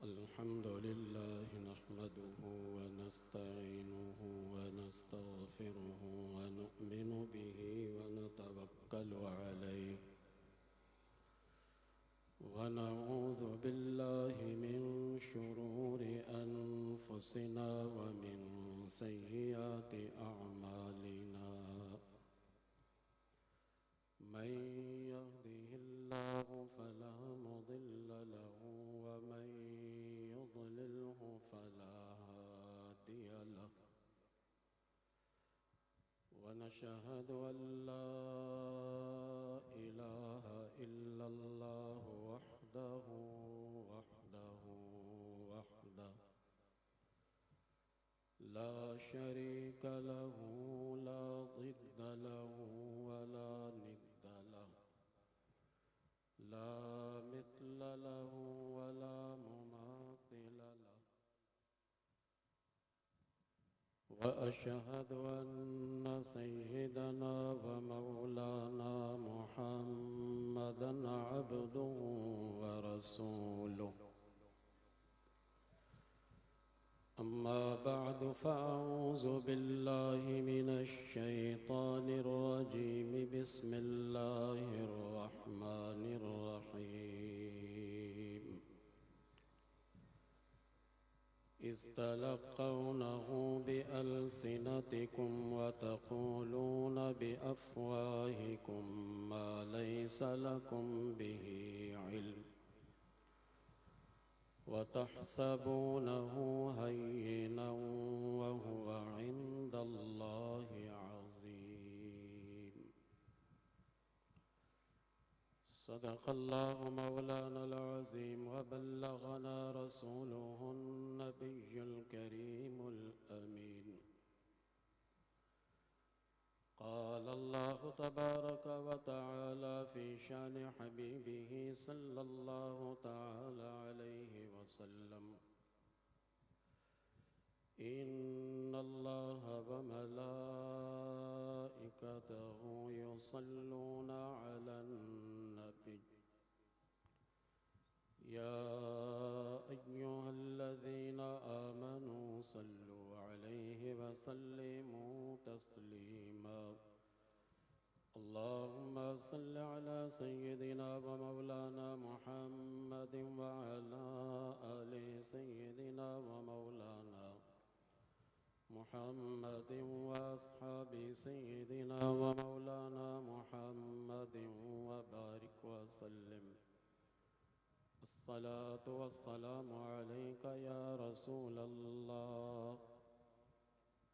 الحمد لله نحمده ونستعينه ونستغفره ونؤمن به ونتوكل عليه ونعوذ بالله من شرور أنفسنا ومن سيئات أعمالنا من يهده الله فلا مضل له ومن يضلله فلا هادي له ونشهد أن لا إله إلا الله وحده لا شريك له لا ضد له ولا ند له لا مثل له ولا مماثل له وأشهد أن سيدنا ومولانا محمدا عبده ورسوله أما بعد فأعوذ بالله من الشيطان الرجيم بسم الله الرحمن الرحيم إذ تلقونه بألسنتكم وتقولون بأفواهكم ما ليس لكم به علم وتحسبونه هينا وهو عند الله عظيم صدق الله مولانا العظيم وبلغنا رسوله النبي الكريم الأمين قال الله تبارك وتعالى في شان حبيبه صلى الله تعالى عليه وسلم إن الله وملائكته يصلون على النبي يا أيها الذين آمنوا صلوا عليه وسلموا تسليما اللهم صل على سيدنا ومولانا محمد وعلى آل سيدنا ومولانا محمد وأصحاب سيدنا ومولانا محمد وبارك وسلم الصلاة والسلام عليك يا رسول الله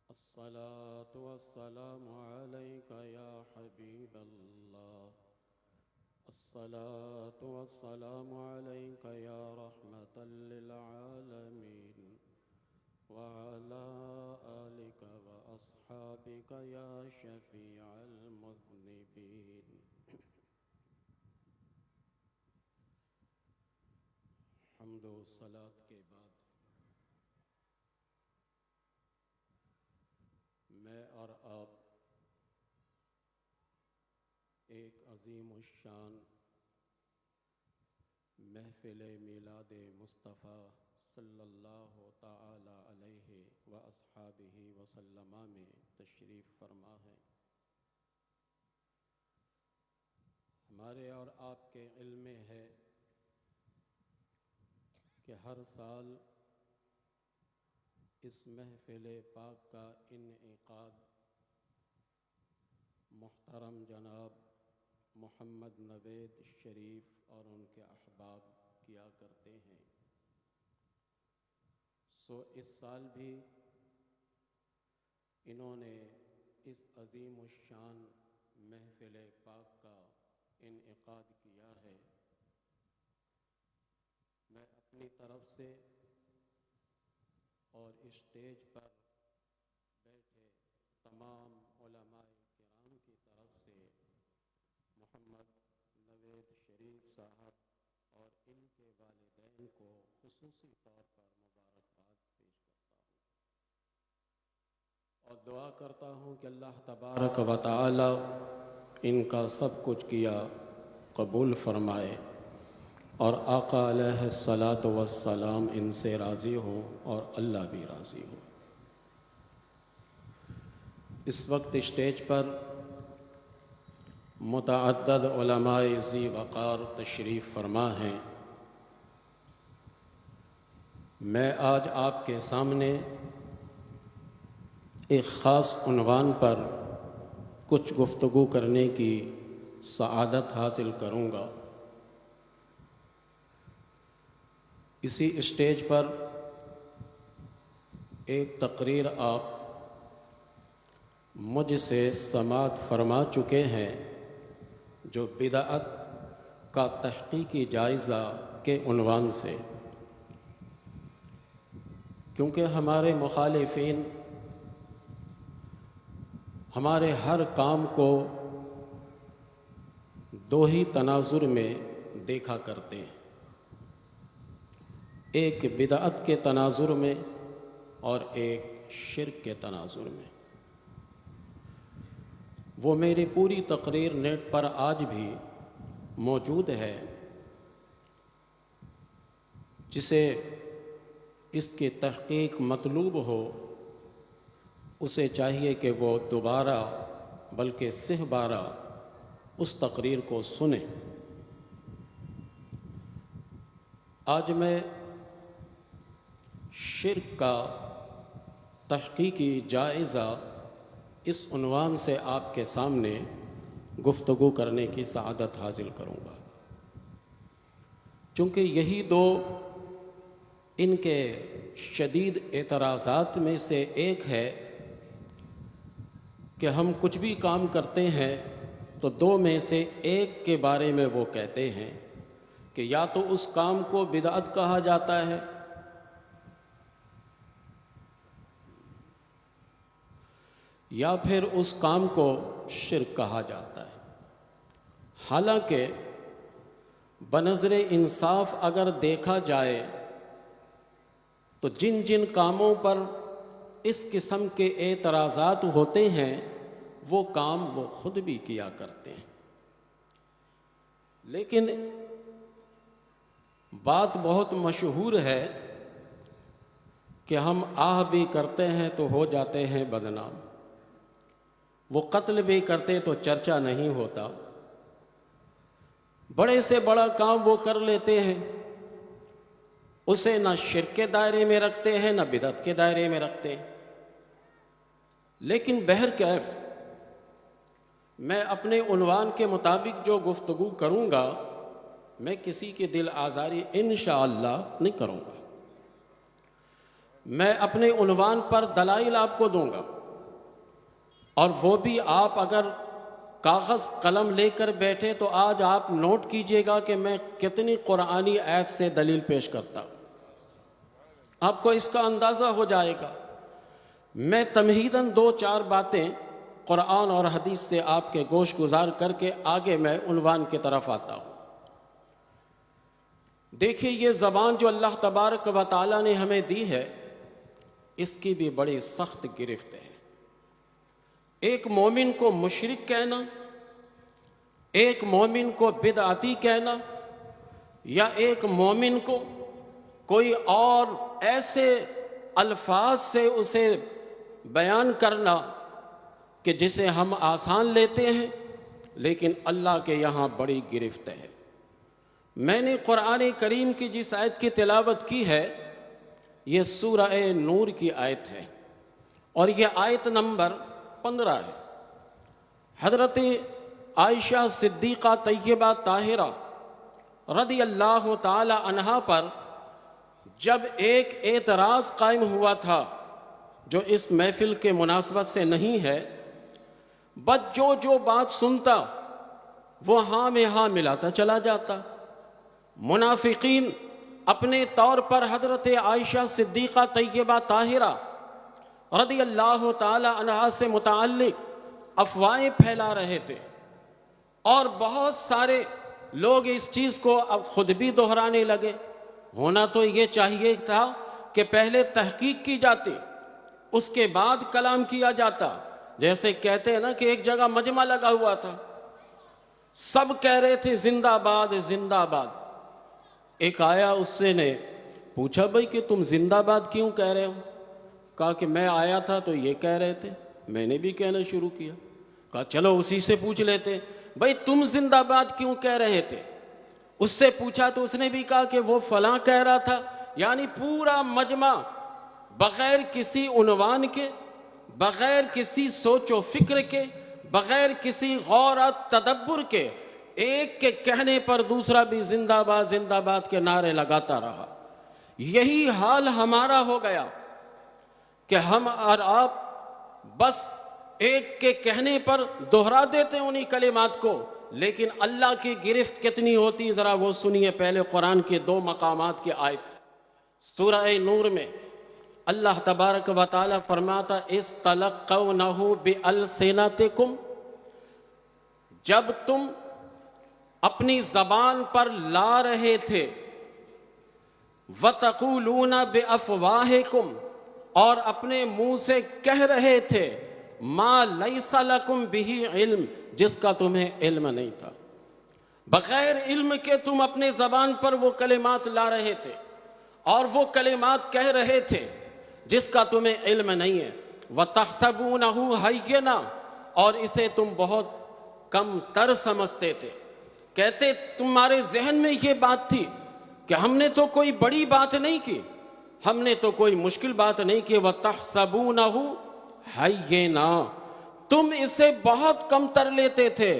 الصلاة والسلام عليك يا حبيب الله الصلاة والسلام عليك يا رحمة للعالمين وعلى آلك وأصحابك يا شفيع المذنبين حمد و صلاة کے بعد میں اور آپ ایک عظیم الشان محفل میلاد مصطفیٰ صلی اللہ تعالی علیہ واصحابہ وسلم میں تشریف فرما ہے۔ ہمارے اور آپ کے علم میں ہے کہ ہر سال اس محفل پاک کا انعقاد محترم جناب محمد نوید شریف اور ان کے احباب کیا کرتے ہیں۔ سو اس سال بھی انہوں نے اس عظیم الشان محفل پاک کا انعقاد کیا ہے۔ میں اپنی طرف سے اور اسٹیج پر بیٹھے تمام علماء کرام کی طرف سے محمد نوید شریف صاحب اور ان کے والدین کو خصوصی طور پر مبارکباد پیش کرتا ہوں اور دعا کرتا ہوں کہ اللہ تبارک و تعالی ان کا سب کچھ کیا قبول فرمائے اور آقا علیہ الصلاۃ والسلام ان سے راضی ہو اور اللہ بھی راضی ہو۔ اس وقت اسٹیج پر متعدد علماء ذی وقار تشریف فرما ہیں۔ میں آج آپ کے سامنے ایک خاص عنوان پر کچھ گفتگو کرنے کی سعادت حاصل کروں گا۔ اسی اسٹیج پر ایک تقریر آپ مجھ سے سماعت فرما چکے ہیں جو بدعت کا تحقیقی جائزہ کے عنوان سے، کیونکہ ہمارے مخالفین ہمارے ہر کام کو دو ہی تناظر میں دیکھا کرتے ہیں، ایک بدعت کے تناظر میں اور ایک شرک کے تناظر میں۔ وہ میری پوری تقریر نیٹ پر آج بھی موجود ہے، جسے اس کی تحقیق مطلوب ہو اسے چاہیے کہ وہ دوبارہ بلکہ 100 بارہ اس تقریر کو سنے۔ آج میں شرک کا تحقیقی جائزہ اس عنوان سے آپ کے سامنے گفتگو کرنے کی سعادت حاصل کروں گا، چونکہ یہی دو ان کے شدید اعتراضات میں سے ایک ہے کہ ہم کچھ بھی کام کرتے ہیں تو دو میں سے ایک کے بارے میں وہ کہتے ہیں کہ یا تو اس کام کو بدعت کہا جاتا ہے یا پھر اس کام کو شرک کہا جاتا ہے۔ حالانکہ بنظر انصاف اگر دیکھا جائے تو جن جن کاموں پر اس قسم کے اعتراضات ہوتے ہیں وہ کام وہ خود بھی کیا کرتے ہیں، لیکن بات بہت مشہور ہے کہ ہم آہ بھی کرتے ہیں تو ہو جاتے ہیں بدنام، وہ قتل بھی کرتے تو چرچا نہیں ہوتا، بڑے سے بڑا کام وہ کر لیتے ہیں، اسے نہ شرک کے دائرے میں رکھتے ہیں نہ بدعت کے دائرے میں رکھتے ہیں۔ لیکن بہرکیف میں اپنے عنوان کے مطابق جو گفتگو کروں گا میں کسی کی دل آزاری انشاءاللہ نہیں کروں گا۔ میں اپنے عنوان پر دلائل آپ کو دوں گا، اور وہ بھی آپ اگر کاغذ قلم لے کر بیٹھے تو آج آپ نوٹ کیجئے گا کہ میں کتنی قرآنی آیت سے دلیل پیش کرتا ہوں، آپ کو اس کا اندازہ ہو جائے گا۔ میں تمہیداً 2-4 باتیں قرآن اور حدیث سے آپ کے گوش گزار کر کے آگے میں عنوان کی طرف آتا ہوں۔ دیکھیے، یہ زبان جو اللہ تبارک و تعالیٰ نے ہمیں دی ہے اس کی بھی بڑی سخت گرفت ہے۔ ایک مومن کو مشرک کہنا، ایک مومن کو بدعتی کہنا، یا ایک مومن کو کوئی اور ایسے الفاظ سے اسے بیان کرنا کہ جسے ہم آسان لیتے ہیں لیکن اللہ کے یہاں بڑی گرفت ہے۔ میں نے قرآن کریم کی جس آیت کی تلاوت کی ہے یہ سورہ نور کی آیت ہے، اور یہ آیت نمبر 15 ہے۔ حضرت عائشہ صدیقہ طیبہ طاہرہ رضی اللہ تعالی عنہا پر جب ایک اعتراض قائم ہوا تھا جو اس محفل کے مناسبت سے نہیں ہے، بس جو بات سنتا وہ ہاں میں ہاں ملاتا چلا جاتا۔ منافقین اپنے طور پر حضرت عائشہ صدیقہ طیبہ طاہرہ رضی اللہ تعالی عنہا سے متعلق افواہیں پھیلا رہے تھے، اور بہت سارے لوگ اس چیز کو اب خود بھی دہرانے لگے۔ ہونا تو یہ چاہیے تھا کہ پہلے تحقیق کی جاتی، اس کے بعد کلام کیا جاتا، جیسے کہتے ہیں نا کہ ایک جگہ مجمع لگا ہوا تھا، سب کہہ رہے تھے زندہ باد زندہ باد. ایک آیا, اس سے نے پوچھا بھائی کہ تم زندہ باد کیوں کہہ رہے ہو؟ کہا کہ میں آیا تھا تو یہ کہہ رہے تھے, میں نے بھی کہنا شروع کیا. کہا چلو اسی سے پوچھ لیتے, بھائی تم زندہ باد کیوں کہہ رہے تھے؟ اس سے پوچھا تو اس نے بھی کہا کہ وہ فلاں کہہ رہا تھا. یعنی پورا مجمع بغیر کسی عنوان کے, بغیر کسی سوچ و فکر کے, بغیر کسی غور و تدبر کے, ایک کے کہنے پر دوسرا بھی زندہ باد کے نعرے لگاتا رہا. یہی حال ہمارا ہو گیا کہ ہم اور آپ بس ایک کے کہنے پر دہرا دیتے ہیں انہی کلمات کو, لیکن اللہ کی گرفت کتنی ہوتی ذرا وہ سنیے. پہلے قرآن کے 2 مقامات کی آیت. سورہ نور میں اللہ تبارک و تعالی فرماتا اِسْتَلَقَّوْنَهُ بِأَلْسِنَتِكُمْ, جب تم اپنی زبان پر لا رہے تھے, وَتَقُولُونَ بِأَفْوَاهِكُمْ, اور اپنے منہ سے کہہ رہے تھے, مَا لَيْسَ لَكُمْ بِهِ علم, جس کا تمہیں علم نہیں تھا. بغیر علم کے تم اپنے زبان پر وہ کلمات لا رہے تھے اور وہ کلمات کہہ رہے تھے جس کا تمہیں علم نہیں ہے. وَتَحْسَبُونَهُ هَيِّنًا, اور اسے تم بہت کم تر سمجھتے تھے. کہتے تمہارے ذہن میں یہ بات تھی کہ ہم نے تو کوئی بڑی بات نہیں کی, ہم نے تو کوئی مشکل بات نہیں کی. وَتَحْسَبُونَهُ هَيِّنًا, تم اسے بہت کم تر لیتے تھے,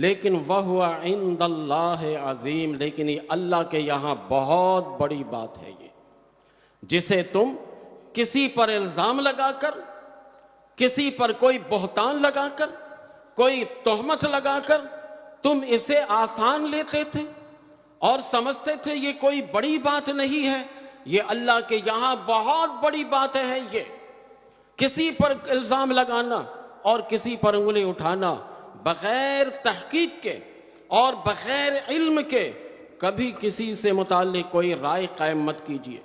لیکن وَهُوَ عِندَ اللَّهِ عَظِيمٌ, لیکن یہ اللہ کے یہاں بہت بڑی بات ہے. یہ جسے تم کسی پر الزام لگا کر, کسی پر کوئی بہتان لگا کر, کوئی تہمت لگا کر تم اسے آسان لیتے تھے اور سمجھتے تھے یہ کوئی بڑی بات نہیں ہے, یہ اللہ کے یہاں بہت بڑی بات ہے. یہ کسی پر الزام لگانا اور کسی پر انگلی اٹھانا بغیر تحقیق کے اور بغیر علم کے, کبھی کسی سے متعلق کوئی رائے قائم مت کیجیے.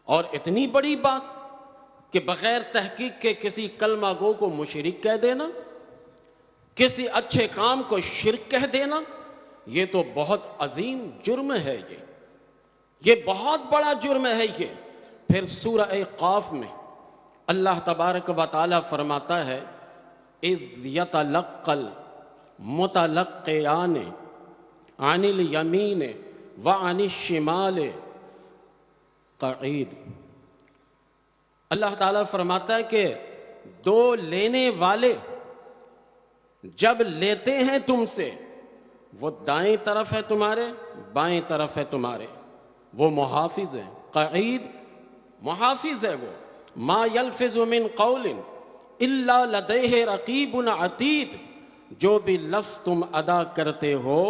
اور اتنی بڑی بات کہ بغیر تحقیق کے کسی کلمہ گو کو مشرک کہہ دینا, کسی اچھے کام کو شرک کہہ دینا, یہ تو بہت عظیم جرم ہے. یہ بہت بڑا جرم ہے. یہ پھر سورہ قاف میں اللہ تبارک و تعالی فرماتا ہے اِذْ يَتَلَقَّى الْمُتَلَقِّيَانِ عَنِ الْيَمِينِ وَعَنِ الشِّمَالِ قَعِيدٌ. اللہ تعالیٰ فرماتا ہے کہ 2 لینے والے جب لیتے ہیں تم سے, وہ دائیں طرف ہے تمہارے, بائیں طرف ہے تمہارے, وہ محافظ ہیں. قعید محافظ ہے وہ. ما یلفظ من قول الا لدیہ رقیب عتید, جو بھی لفظ تم ادا کرتے ہو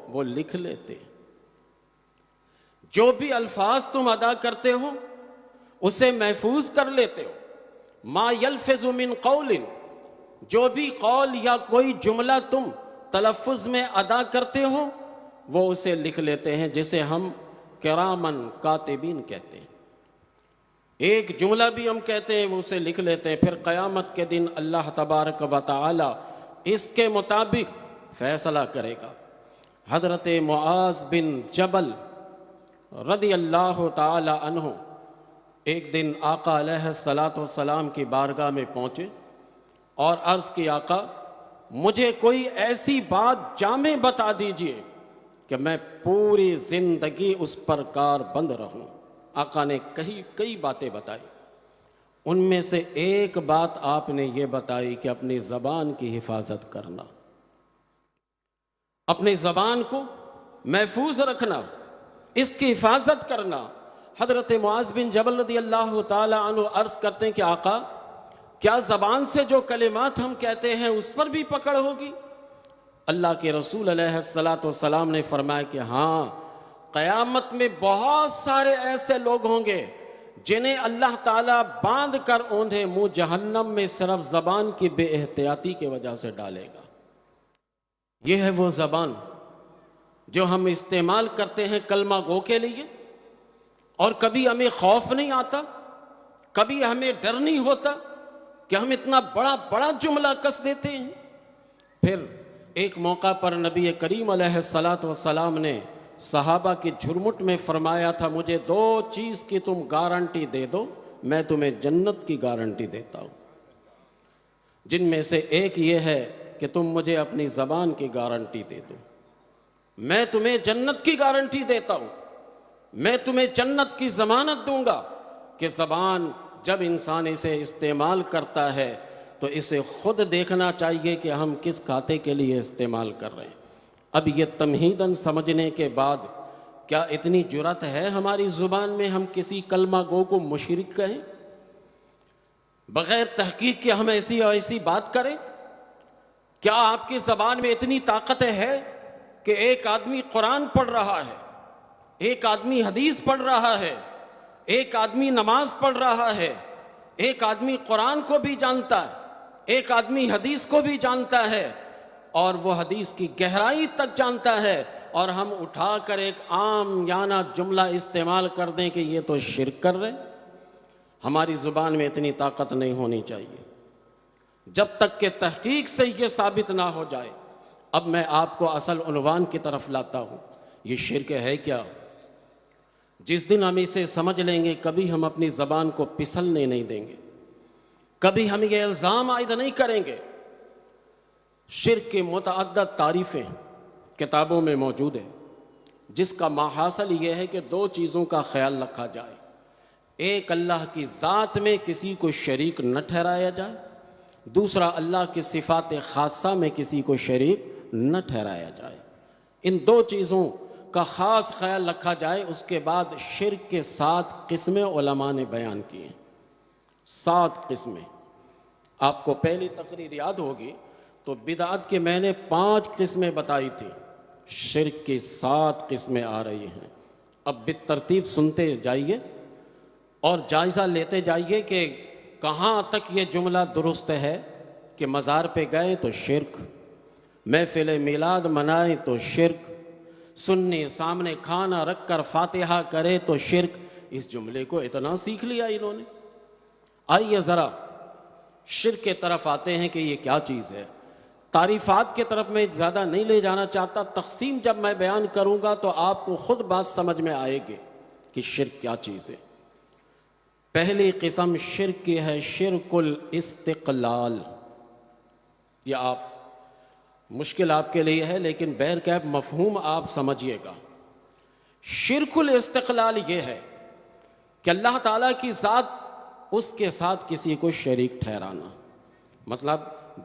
وہ لکھ لیتے. جو بھی الفاظ تم ادا کرتے ہو اسے محفوظ کر لیتے ہو. ما یلفظ من قول, جو بھی قول یا کوئی جملہ تم تلفظ میں ادا کرتے ہو وہ اسے لکھ لیتے ہیں, جسے ہم کرامن کاتبین کہتے ہیں. ایک جملہ بھی ہم کہتے ہیں وہ اسے لکھ لیتے ہیں. پھر قیامت کے دن اللہ تبارک و تعالی اس کے مطابق فیصلہ کرے گا. حضرت معاذ بن جبل رضی اللہ تعالی عنہ ایک دن آقا علیہ السلام کی بارگاہ میں پہنچے اور عرض کی, آقا مجھے کوئی ایسی بات جامع بتا دیجئے کہ میں پوری زندگی اس پر کار بند رہوں. آقا نے کئی باتیں بتائی. ان میں سے ایک بات آپ نے یہ بتائی کہ اپنی زبان کی حفاظت کرنا, اپنی زبان کو محفوظ رکھنا, اس کی حفاظت کرنا. حضرت معاذ بن جبل رضی اللہ تعالی عنہ عرض کرتے ہیں کہ آقا کیا زبان سے جو کلمات ہم کہتے ہیں اس پر بھی پکڑ ہوگی؟ اللہ کے رسول علیہ السلام نے فرمایا کہ ہاں, قیامت میں بہت سارے ایسے لوگ ہوں گے جنہیں اللہ تعالیٰ باندھ کر اوندھے منہ جہنم میں صرف زبان کی بے احتیاطی کی وجہ سے ڈالے گا. یہ ہے وہ زبان جو ہم استعمال کرتے ہیں کلمہ گو کے لیے, اور کبھی ہمیں خوف نہیں آتا, کبھی ہمیں ڈر نہیں ہوتا کہ ہم اتنا بڑا جملہ کس دیتے ہیں. پھر ایک موقع پر نبی کریم علیہ الصلاۃ والسلام نے صحابہ کی جھرمٹ میں فرمایا تھا، مجھے 2 چیز کی تم گارنٹی دے دو، میں تمہیں جنت کی گارنٹی دیتا ہوں، جن میں سے ایک یہ ہے کہ تم مجھے اپنی زبان کی گارنٹی دے دو، میں تمہیں جنت کی گارنٹی دیتا ہوں، میں تمہیں جنت کی ضمانت دوں گا کہ زبان جب انسان اسے استعمال کرتا ہے تو اسے خود دیکھنا چاہیے کہ ہم کس کھاتے کے لیے استعمال کر رہے ہیں۔ اب یہ تمہیداً سمجھنے کے بعد کیا اتنی جرأت ہے ہماری زبان میں ہم کسی کلمہ گو کو مشرک کہیں؟ بغیر تحقیق کے ہم ایسی بات کریں؟ کیا آپ کی زبان میں اتنی طاقت ہے کہ ایک آدمی قرآن پڑھ رہا ہے، ایک آدمی حدیث پڑھ رہا ہے، ایک آدمی نماز پڑھ رہا ہے، ایک آدمی قرآن کو بھی جانتا ہے، ایک آدمی حدیث کو بھی جانتا ہے اور وہ حدیث کی گہرائی تک جانتا ہے، اور ہم اٹھا کر ایک عام یانہ جملہ استعمال کر دیں کہ یہ تو شرک کر رہے ہیں؟ ہماری زبان میں اتنی طاقت نہیں ہونی چاہیے جب تک کہ تحقیق سے یہ ثابت نہ ہو جائے۔ اب میں آپ کو اصل عنوان کی طرف لاتا ہوں، یہ شرک ہے کیا؟ جس دن ہم اسے سمجھ لیں گے کبھی ہم اپنی زبان کو پھسلنے نہیں دیں گے، کبھی ہم یہ الزام عائد نہیں کریں گے۔ شرک کی متعدد تعریفیں کتابوں میں موجود ہیں، جس کا ماحصل یہ ہے کہ 2 چیزوں کا خیال رکھا جائے، ایک اللہ کی ذات میں کسی کو شریک نہ ٹھہرایا جائے، دوسرا اللہ کی صفات خاصہ میں کسی کو شریک نہ ٹھہرایا جائے۔ ان 2 چیزوں کا خاص خیال رکھا جائے۔ اس کے بعد شرک کے 7 قسمیں علماء نے بیان کی ہیں، 7 قسمیں۔ آپ کو پہلی تقریر یاد ہوگی تو بدعت کے میں نے 5 قسمیں بتائی تھی، شرک کی 7 قسمیں آ رہی ہیں۔ اب بالترتیب سنتے جائیے اور جائزہ لیتے جائیے کہ کہاں تک یہ جملہ درست ہے کہ مزار پہ گئے تو شرک، محفل میلاد منائیں تو شرک، سنی سامنے کھانا رکھ کر فاتحہ کرے تو شرک۔ اس جملے کو اتنا سیکھ لیا انہوں نے۔ آئیے ذرا شرک کے طرف آتے ہیں کہ یہ کیا چیز ہے۔ تعریفات کی طرف میں زیادہ نہیں لے جانا چاہتا، تقسیم جب میں بیان کروں گا تو آپ کو خود بات سمجھ میں آئے گی کہ شرک کیا چیز ہے۔ پہلی قسم شرک کی ہے شرک الاستقلال۔ یہ آپ مشکل آپ کے لیے ہے لیکن بہرکیف مفہوم آپ سمجھیے گا۔ شرک الاستقلال یہ ہے کہ اللہ تعالیٰ کی ذات، اس کے ساتھ کسی کو شریک ٹھہرانا، مطلب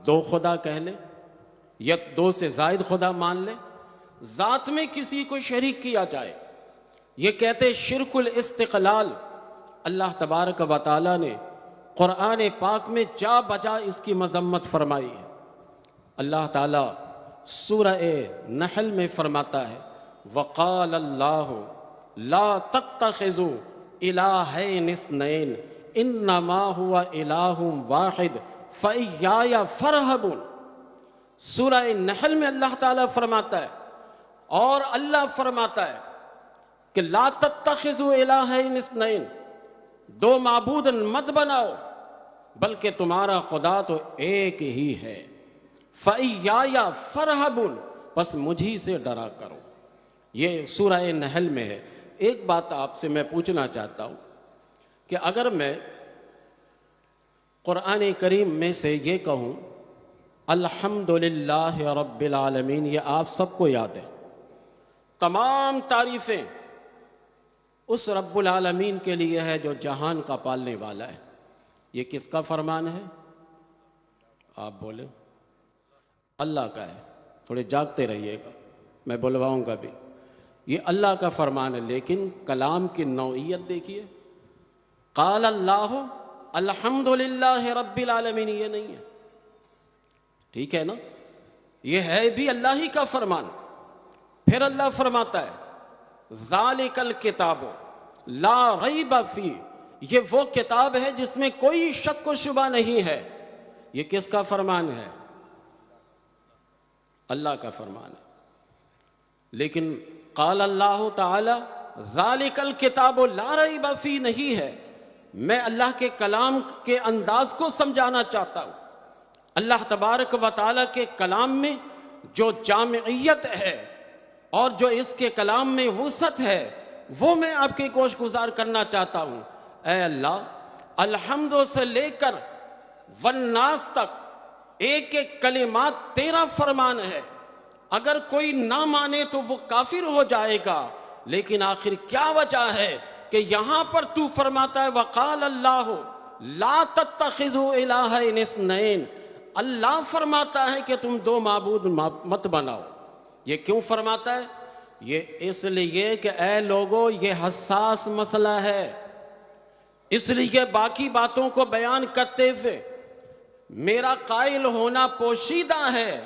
2 خدا کہہ لے یا 2 سے زائد خدا مان لے، ذات میں کسی کو شریک کیا جائے، یہ کہتے شرک الاستقلال۔ اللہ تبارک و تعالیٰ نے قرآن پاک میں جا بجا اس کی مذمت فرمائی ہے۔ اللہ تعالیٰ سورہ نحل میں فرماتا ہے وَقَالَ اللَّهُ لَا تَتَّخِذُوا إِلَٰهَيْنِ اثْنَيْنِ إِنَّمَا هُوَ إِلَٰهٌ وَاحِدٌ فَإِيَّايَ فَارْهَبُونِ۔ سورہ نحل میں اللہ تعالیٰ فرماتا ہے، اور اللہ فرماتا ہے کہ لا تتخذوا الہین اثنین، 2 معبود مت بناؤ، بلکہ تمہارا خدا تو ایک ہی ہے۔ فَإِيَّايَ فَارْهَبُونِ، بس مجھی سے ڈرا کرو۔ یہ سورہ نحل میں ہے۔ ایک بات آپ سے میں پوچھنا چاہتا ہوں کہ اگر میں قرآن کریم میں سے یہ کہوں الحمدللہ رب العالمین، یہ آپ سب کو یاد ہے، تمام تعریفیں اس رب العالمین کے لیے ہے جو جہان کا پالنے والا ہے، یہ کس کا فرمان ہے؟ آپ بولے اللہ کا ہے۔ تھوڑے جاگتے رہیے گا، میں بلواؤں گا بھی۔ یہ اللہ کا فرمان ہے، لیکن کلام کی نوعیت دیکھیے، قال اللہ الحمدللہ رب العالمین، یہ نہیں ہے، ٹھیک ہے نا؟ یہ ہے بھی اللہ ہی کا فرمان۔ پھر اللہ فرماتا ہے ذالک الکتاب لا ریب فیہ، یہ وہ کتاب ہے جس میں کوئی شک و شبہ نہیں ہے۔ یہ کس کا فرمان ہے؟ اللہ کا فرمان ہے۔ لیکن قال اللہ تعالی ذالک الکتاب لا ریب فیہ نہیں ہے۔ میں اللہ کے کلام کے انداز کو سمجھانا چاہتا ہوں۔ اللہ تبارک و تعالیٰ کے کلام میں جو جامعیت ہے اور جو اس کے کلام میں وسعت ہے وہ میں آپ کی گوش گزار کرنا چاہتا ہوں۔ اے اللہ، الحمد سے لے کر والناس تک ایک ایک کلمات تیرا فرمان ہے، اگر کوئی نہ مانے تو وہ کافر ہو جائے گا، لیکن آخر کیا وجہ ہے کہ یہاں پر تو فرماتا ہے وقال اللہ لا تتخذوا الہین اثنین، اللہ فرماتا ہے کہ تم دو معبود مت بناؤ۔ یہ کیوں فرماتا ہے؟ یہ اس لیے کہ اے لوگو یہ حساس مسئلہ ہے، اس لیے باقی باتوں کو بیان کرتے ہوئے میرا قائل ہونا پوشیدہ ہے،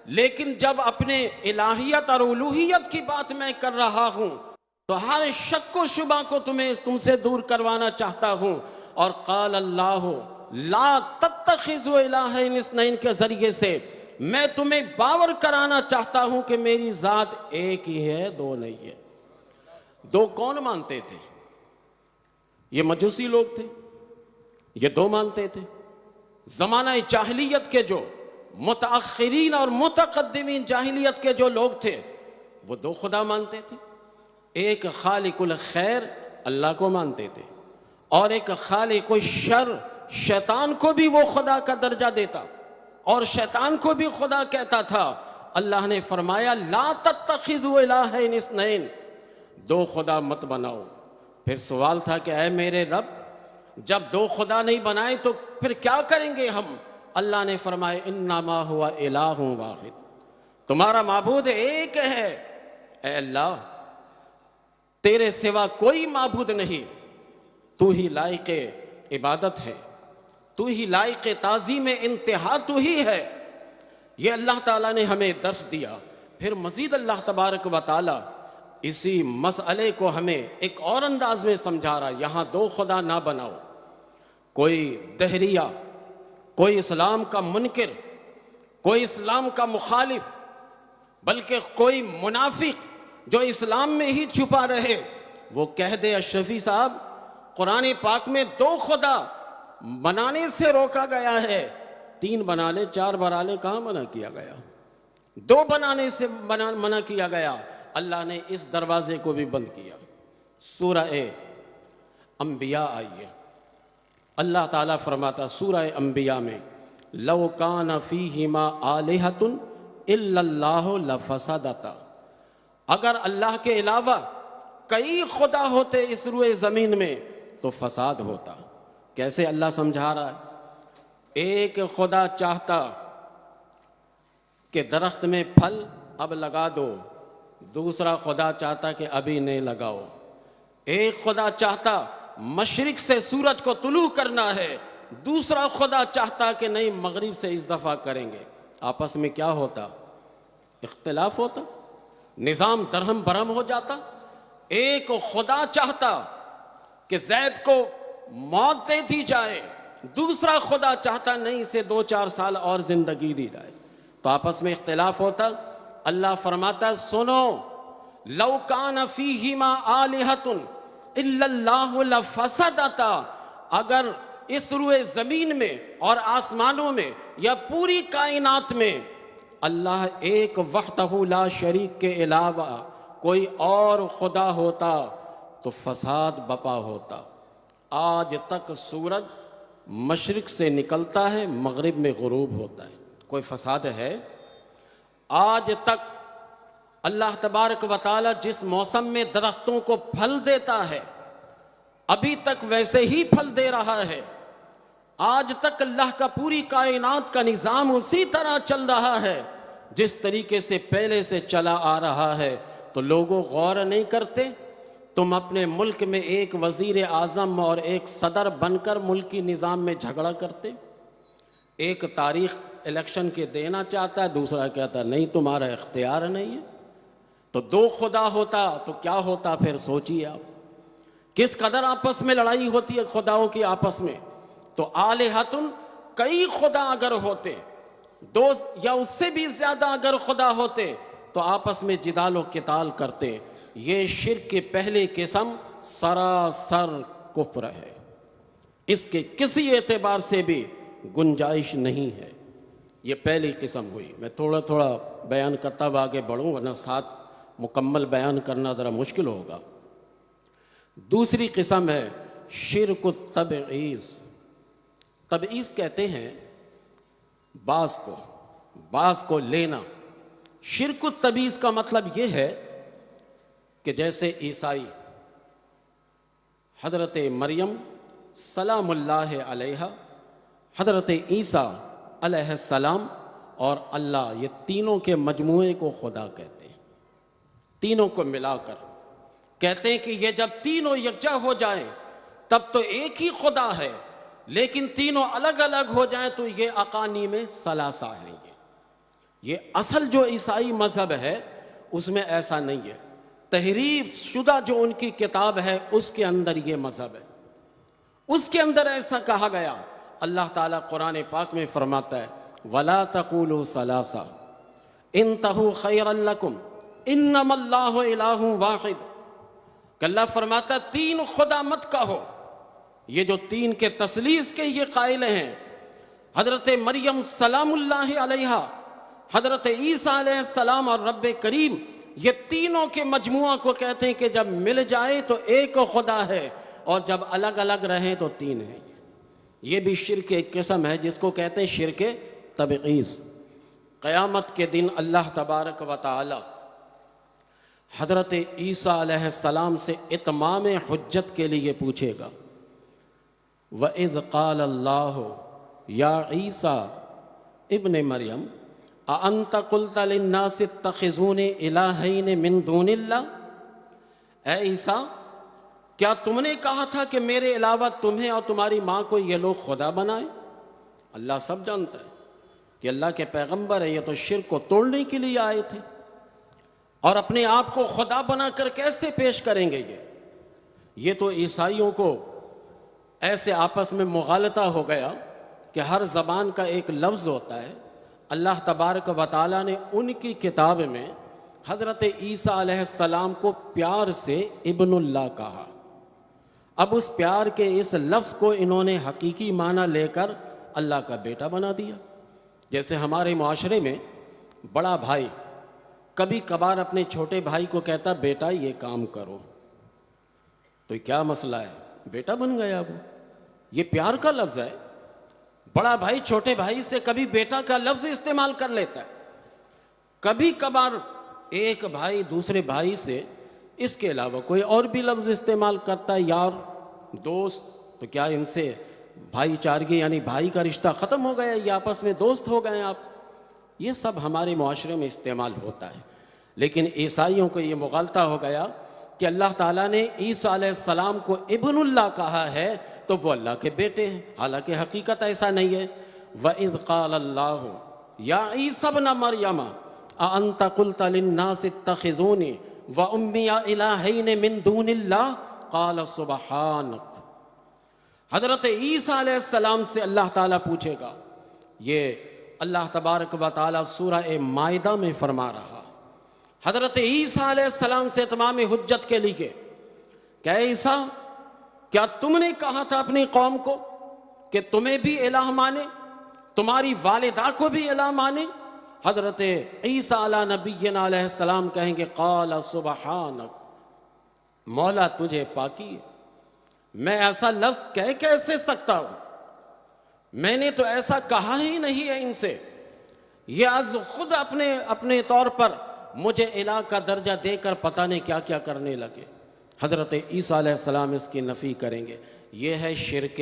لیکن جب اپنے الہیت اور الوہیت کی بات میں کر رہا ہوں تو ہر شک و شبہ کو تم سے دور کروانا چاہتا ہوں۔ اور قال اللہ لا تتخذوا الہین اثنین کے ذریعے سے میں تمہیں باور کرانا چاہتا ہوں کہ میری ذات ایک ہی ہے، دو نہیں ہے۔ دو کون مانتے تھے؟ یہ مجوسی لوگ تھے، یہ دو مانتے تھے۔ زمانہ جاہلیت کے جو متاخرین اور متقدمین جاہلیت کے جو لوگ تھے وہ دو خدا مانتے تھے، ایک خالق الخیر اللہ کو مانتے تھے اور ایک خالق الشر شیطان کو بھی وہ خدا کا درجہ دیتا اور شیطان کو بھی خدا کہتا تھا۔ اللہ نے فرمایا لا تتخذوا الہین اثنین، دو خدا مت بناؤ۔ پھر سوال تھا کہ اے میرے رب، جب دو خدا نہیں بنائے تو پھر کیا کریں گے ہم؟ اللہ نے فرمایا انما ہوا الہ واحد، تمہارا معبود ایک ہے۔ اے اللہ، تیرے سوا کوئی معبود نہیں، تو ہی لائق عبادت ہے، تو ہی لائق تعظیم انتہا تو ہی ہے۔ یہ اللہ تعالیٰ نے ہمیں درس دیا۔ پھر مزید اللہ تبارک و تعالیٰ اسی مسئلے کو ہمیں ایک اور انداز میں سمجھا رہا، یہاں دو خدا نہ بناؤ۔ کوئی دہریہ، کوئی اسلام کا منکر، کوئی اسلام کا مخالف، بلکہ کوئی منافق جو اسلام میں ہی چھپا رہے، وہ کہہ دے اشرفی صاحب قرآن پاک میں دو خدا بنانے سے روکا گیا ہے، تین بنا لے، چار بنا لے، کہاں منع کیا گیا؟ دو بنانے سے منع کیا گیا۔ اللہ نے اس دروازے کو بھی بند کیا۔ سورہ انبیاء آئیے، اللہ تعالیٰ فرماتا سورہ انبیاء میں لو کان فیہما آلہۃ الا اللہ لفسدتا، اگر اللہ کے علاوہ کئی خدا ہوتے اس روئے زمین میں تو فساد ہوتا۔ کیسے اللہ سمجھا رہا ہے؟ ایک خدا چاہتا کہ درخت میں پھل اب لگا دو، دوسرا خدا چاہتا کہ ابھی نہیں لگاؤ۔ ایک خدا چاہتا مشرق سے سورج کو طلوع کرنا ہے، دوسرا خدا چاہتا کہ نہیں مغرب سے اس دفعہ کریں گے۔ آپس میں کیا ہوتا؟ اختلاف ہوتا، نظام درہم برہم ہو جاتا۔ ایک خدا چاہتا کہ زید کو موت دے دی جائے، دوسرا خدا چاہتا نہیں اسے 2-4 سال اور زندگی دی جائے، تو آپس میں اختلاف ہوتا۔ اللہ فرماتا سنو لو کان فیہما آلہۃ الا اللہ لفسدتا، اگر اس روئے زمین میں اور آسمانوں میں یا پوری کائنات میں اللہ ایک وحدہ لا شریک کے علاوہ کوئی اور خدا ہوتا تو فساد بپا ہوتا۔ آج تک سورج مشرق سے نکلتا ہے، مغرب میں غروب ہوتا ہے، کوئی فساد ہے؟ آج تک اللہ تبارک و تعالی جس موسم میں درختوں کو پھل دیتا ہے ابھی تک ویسے ہی پھل دے رہا ہے۔ آج تک اللہ کا پوری کائنات کا نظام اسی طرح چل رہا ہے جس طریقے سے پہلے سے چلا آ رہا ہے، تو لوگوں غور نہیں کرتے؟ تم اپنے ملک میں ایک وزیر اعظم اور ایک صدر بن کر ملکی نظام میں جھگڑا کرتے، ایک تاریخ الیکشن کے دینا چاہتا ہے، دوسرا کہتا ہے نہیں تمہارا اختیار نہیں ہے۔ تو دو خدا ہوتا تو کیا ہوتا؟ پھر سوچیے آپ کس قدر آپس میں لڑائی ہوتی ہے خداؤں کی آپس میں۔ تو آلہتن، کئی خدا اگر ہوتے، دو یا اس سے بھی زیادہ اگر خدا ہوتے تو آپس میں جدال و قتال کرتے۔ یہ شرک کی پہلی قسم سراسر کفر ہے، اس کے کسی اعتبار سے بھی گنجائش نہیں ہے۔ یہ پہلی قسم ہوئی. میں تھوڑا تھوڑا بیان کرتا ہوا آگے بڑھوں ورنہ ساتھ مکمل بیان کرنا ذرا مشکل ہوگا. دوسری قسم ہے شرک التبعیض. تبعیض کہتے ہیں بعض کو لینا. شرک التبعیض کا مطلب یہ ہے کہ جیسے عیسائی حضرت مریم سلام اللہ علیہا، حضرت عیسیٰ علیہ السلام اور اللہ، یہ تینوں کے مجموعے کو خدا کہتے ہیں. تینوں کو ملا کر کہتے ہیں کہ یہ جب تینوں یکجا ہو جائیں تب تو ایک ہی خدا ہے، لیکن تینوں الگ الگ ہو جائیں تو یہ اقانیم ثلاثہ ہیں. یہ اصل جو عیسائی مذہب ہے اس میں ایسا نہیں ہے. تحریف شدہ جو ان کی کتاب ہے اس کے اندر یہ مذہب ہے، اس کے اندر ایسا کہا گیا. اللہ تعالیٰ قرآن پاک میں فرماتا ہے وَلَا تَقُولُوا ثَلَاثَةٌ انتہوا خیرا لکم انما اللہ الہ واحد. کہ اللہ فرماتا ہے تین خدا مت کہو. یہ جو تین کے تثلیث کے یہ قائل ہیں، حضرت مریم سلام اللہ علیہا، حضرت عیسیٰ علیہ السلام اور رب کریم، یہ تینوں کے مجموعہ کو کہتے ہیں کہ جب مل جائے تو ایک خدا ہے اور جب الگ الگ رہیں تو تین ہیں. یہ بھی شرک ایک قسم ہے جس کو کہتے ہیں شرک تبعیض. قیامت کے دن اللہ تبارک و تعالی حضرت عیسیٰ علیہ السلام سے اتمام حجت کے لیے پوچھے گا. وَإِذْ قَالَ اللَّهُ يَا عِيسَىٰ ابن مریم أَأَنْتَ قُلْتَ لِلنَّاسِ اتَّخِذُونِ إِلَٰهَيْنِ مِن دُونِ اللَّهِ. اے عیسیٰ، کیا تم نے کہا تھا کہ میرے علاوہ تمہیں اور تمہاری ماں کو یہ لوگ خدا بنائیں؟ اللہ سب جانتا ہے کہ اللہ کے پیغمبر ہیں، یہ تو شرک کو توڑنے کے لیے آئے تھے، اور اپنے آپ کو خدا بنا کر کیسے پیش کریں گے؟ یہ تو عیسائیوں کو ایسے آپس میں مغالطہ ہو گیا کہ ہر زبان کا ایک لفظ ہوتا ہے. اللہ تبارک و تعالیٰ نے ان کی کتاب میں حضرت عیسیٰ علیہ السلام کو پیار سے ابن اللہ کہا. اب اس پیار کے اس لفظ کو انہوں نے حقیقی معنی لے کر اللہ کا بیٹا بنا دیا. جیسے ہمارے معاشرے میں بڑا بھائی کبھی کبھار اپنے چھوٹے بھائی کو کہتا بیٹا یہ کام کرو، تو کیا مسئلہ ہے؟ بیٹا بن گیا وہ. یہ پیار کا لفظ ہے. بڑا بھائی چھوٹے بھائی سے کبھی بیٹا کا لفظ استعمال کر لیتا ہے. کبھی کبھار ایک بھائی دوسرے بھائی سے اس کے علاوہ کوئی اور بھی لفظ استعمال کرتا ہے، یار، دوست. تو کیا ان سے بھائی چارگی یعنی بھائی کا رشتہ ختم ہو گیا؟ یہ آپس میں دوست ہو گئے آپ؟ یہ سب ہمارے معاشرے میں استعمال ہوتا ہے. لیکن عیسائیوں کو یہ مغالطہ ہو گیا کہ اللہ تعالیٰ نے عیسیٰ علیہ السلام کو ابن اللہ کہا ہے تو وہ اللہ کے بیٹے ہیں، حالانکہ حقیقت ایسا نہیں ہے. وَإِذْ قَالَ اللَّهُ يَا عِيسَى ابْنَ مَرْيَمَ أَأَنْتَ قُلْتَ لِلنَّاسِ اتَّخِذُونِي وَأُمِّيَ إِلَٰهَيْنِ مِن دُونِ اللَّهِ قَالَ سُبْحَانَكَ. حضرت عیسیٰ علیہ السلام سے اللہ تعالیٰ پوچھے گا. یہ اللہ تبارک و تعالیٰ سورہ مائدہ میں فرما رہا حضرت عیسیٰ علیہ السلام سے تمام حجت کے لیے کہ اے عیسیٰ، کیا تم نے کہا تھا اپنی قوم کو کہ تمہیں بھی الہ مانے، تمہاری والدہ کو بھی الہ مانے؟ حضرت عیسیٰ علیہ نبینا علیہ السلام کہیں گے قال سبحانک، مولا تجھے پاکی ہے، میں ایسا لفظ کہہ کیسے سکتا ہوں؟ میں نے تو ایسا کہا ہی نہیں ہے ان سے. یہ آج خود اپنے طور پر مجھے الہ کا درجہ دے کر پتہ نہیں کیا کیا کرنے لگے. حضرت عیسیٰ علیہ السلام اس کی نفی کریں گے. یہ ہے شرک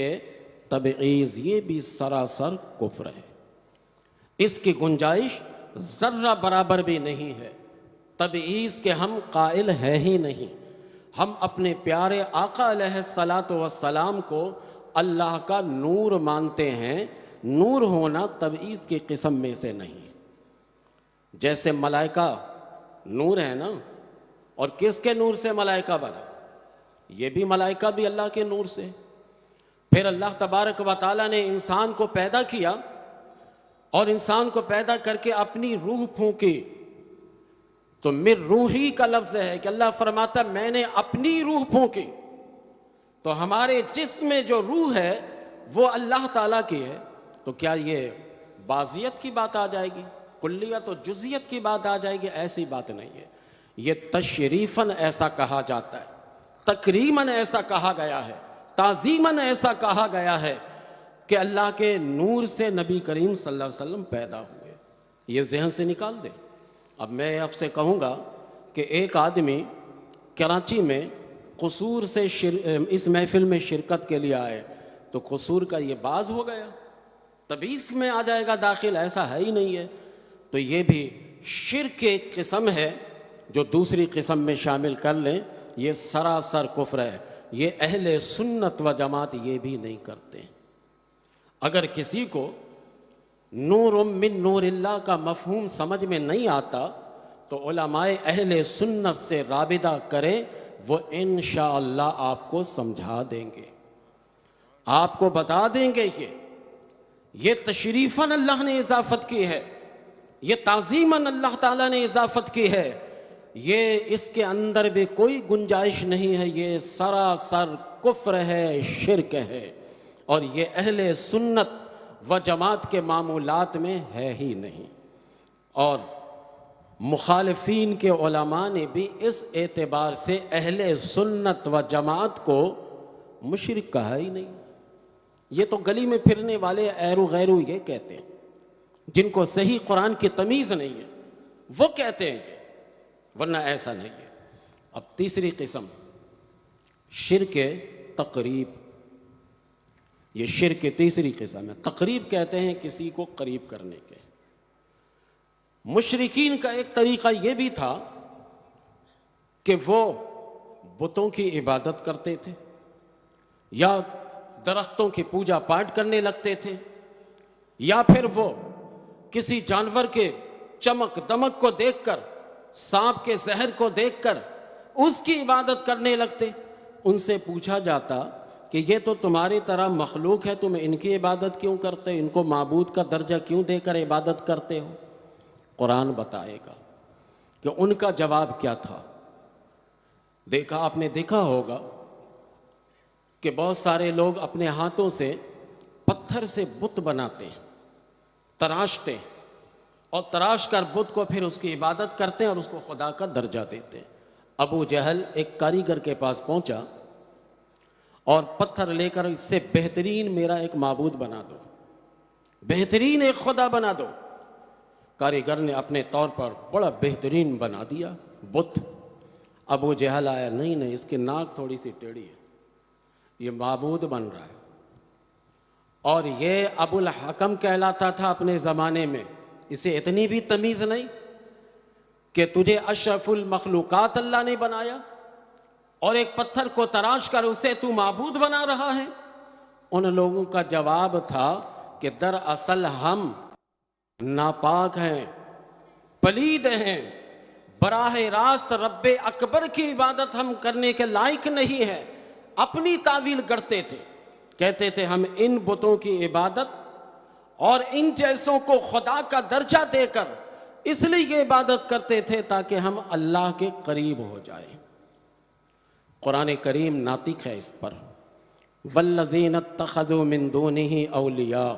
تبعیض. یہ بھی سراسر کفر ہے، اس کی گنجائش ذرہ برابر بھی نہیں ہے. تبعیض کے ہم قائل ہے ہی نہیں. ہم اپنے پیارے آقا علیہ السلام کو اللہ کا نور مانتے ہیں. نور ہونا تبعیض کی قسم میں سے نہیں. جیسے ملائکہ نور ہے نا، اور کس کے نور سے ملائکہ بنا؟ یہ بھی ملائکہ بھی اللہ کے نور سے. پھر اللہ تبارک و تعالیٰ نے انسان کو پیدا کیا اور انسان کو پیدا کر کے اپنی روح پھونکی، تو مر روحی کا لفظ ہے کہ اللہ فرماتا میں نے اپنی روح پھونکی. تو ہمارے جسم میں جو روح ہے وہ اللہ تعالیٰ کی ہے. تو کیا یہ بعضیت کی بات آ جائے گی، کلیت و جزیت کی بات آ جائے گی، ایسی بات نہیں ہے۔ یہ تشریفاً ایسا کہا جاتا ہے، تکریماً ایسا کہا گیا ہے، تعظیماً ایسا کہا گیا ہے کہ اللہ کے نور سے نبی کریم صلی اللہ علیہ وسلم پیدا ہوئے۔ یہ ذہن سے نکال دے۔ اب میں آپ سے کہوں گا کہ ایک آدمی کراچی میں قصور سے اس محفل میں شرکت کے لیے آئے تو قصور کا یہ باز ہو گیا، تبعیض میں آ جائے گا داخل، ایسا ہے ہی نہیں ہے۔ تو یہ بھی شرک ایک قسم ہے جو دوسری قسم میں شامل کر لیں، یہ سراسر کفر ہے۔ یہ اہل سنت و جماعت یہ بھی نہیں کرتے۔ اگر کسی کو نور من نور اللہ کا مفہوم سمجھ میں نہیں آتا تو علماء اہل سنت سے رابطہ کریں، وہ انشاءاللہ آپ کو سمجھا دیں گے، آپ کو بتا دیں گے کہ یہ تشریفاً اللہ نے اضافت کی ہے، یہ تعظیماً اللہ تعالیٰ نے اضافت کی ہے، یہ اس کے اندر بھی کوئی گنجائش نہیں ہے، یہ سراسر کفر ہے، شرک ہے، اور یہ اہل سنت و جماعت کے معمولات میں ہے ہی نہیں۔ اور مخالفین کے علماء نے بھی اس اعتبار سے اہل سنت و جماعت کو مشرک کہا ہی نہیں۔ یہ تو گلی میں پھرنے والے ایرو غیرو یہ کہتے ہیں، جن کو صحیح قرآن کی تمیز نہیں ہے وہ کہتے ہیں کہ، ورنہ ایسا نہیں ہے۔ اب تیسری قسم شرک تقریب، یہ شرک کی تیسری قسم ہے۔ تقریب کہتے ہیں کسی کو قریب کرنے کے۔ مشرکین کا ایک طریقہ یہ بھی تھا کہ وہ بتوں کی عبادت کرتے تھے یا درختوں کی پوجا پاٹ کرنے لگتے تھے، یا پھر وہ کسی جانور کے چمک دمک کو دیکھ کر، سانپ کے زہر کو دیکھ کر اس کی عبادت کرنے لگتے۔ ان سے پوچھا جاتا کہ یہ تو تمہاری طرح مخلوق ہے، تم ان کی عبادت کیوں کرتے، ان کو معبود کا درجہ کیوں دے کر عبادت کرتے ہو؟ قرآن بتائے گا کہ ان کا جواب کیا تھا۔ آپ نے دیکھا ہوگا کہ بہت سارے لوگ اپنے ہاتھوں سے پتھر سے بت بناتے ہیں، تراشتے ہیں، اور تراش کر بت کو پھر اس کی عبادت کرتے ہیں اور اس کو خدا کا درجہ دیتے ہیں۔ ابو جہل ایک کاریگر کے پاس پہنچا اور پتھر لے کر، اس سے بہترین میرا ایک معبود بنا دو، بہترین ایک خدا بنا دو۔ کاریگر نے اپنے طور پر بڑا بہترین بنا دیا بت۔ ابو جہل آیا، نہیں اس کی ناک تھوڑی سی ٹیڑھی ہے، یہ معبود بن رہا ہے۔ اور یہ ابو الحکم کہلاتا تھا اپنے زمانے میں، اسے اتنی بھی تمیز نہیں کہ تجھے اشرف المخلوقات اللہ نے بنایا اور ایک پتھر کو تراش کر اسے تو معبود بنا رہا ہے۔ ان لوگوں کا جواب تھا کہ دراصل ہم ناپاک ہیں، پلید ہیں، براہ راست رب اکبر کی عبادت ہم کرنے کے لائق نہیں ہے۔ اپنی تعویل کرتے تھے، کہتے تھے ہم ان بتوں کی عبادت اور ان جیسوں کو خدا کا درجہ دے کر اس لیے یہ عبادت کرتے تھے تاکہ ہم اللہ کے قریب ہو جائیں۔ قرآن کریم ناطق ہے اس پر، والذین اتخذوا من دونہ اولیاء،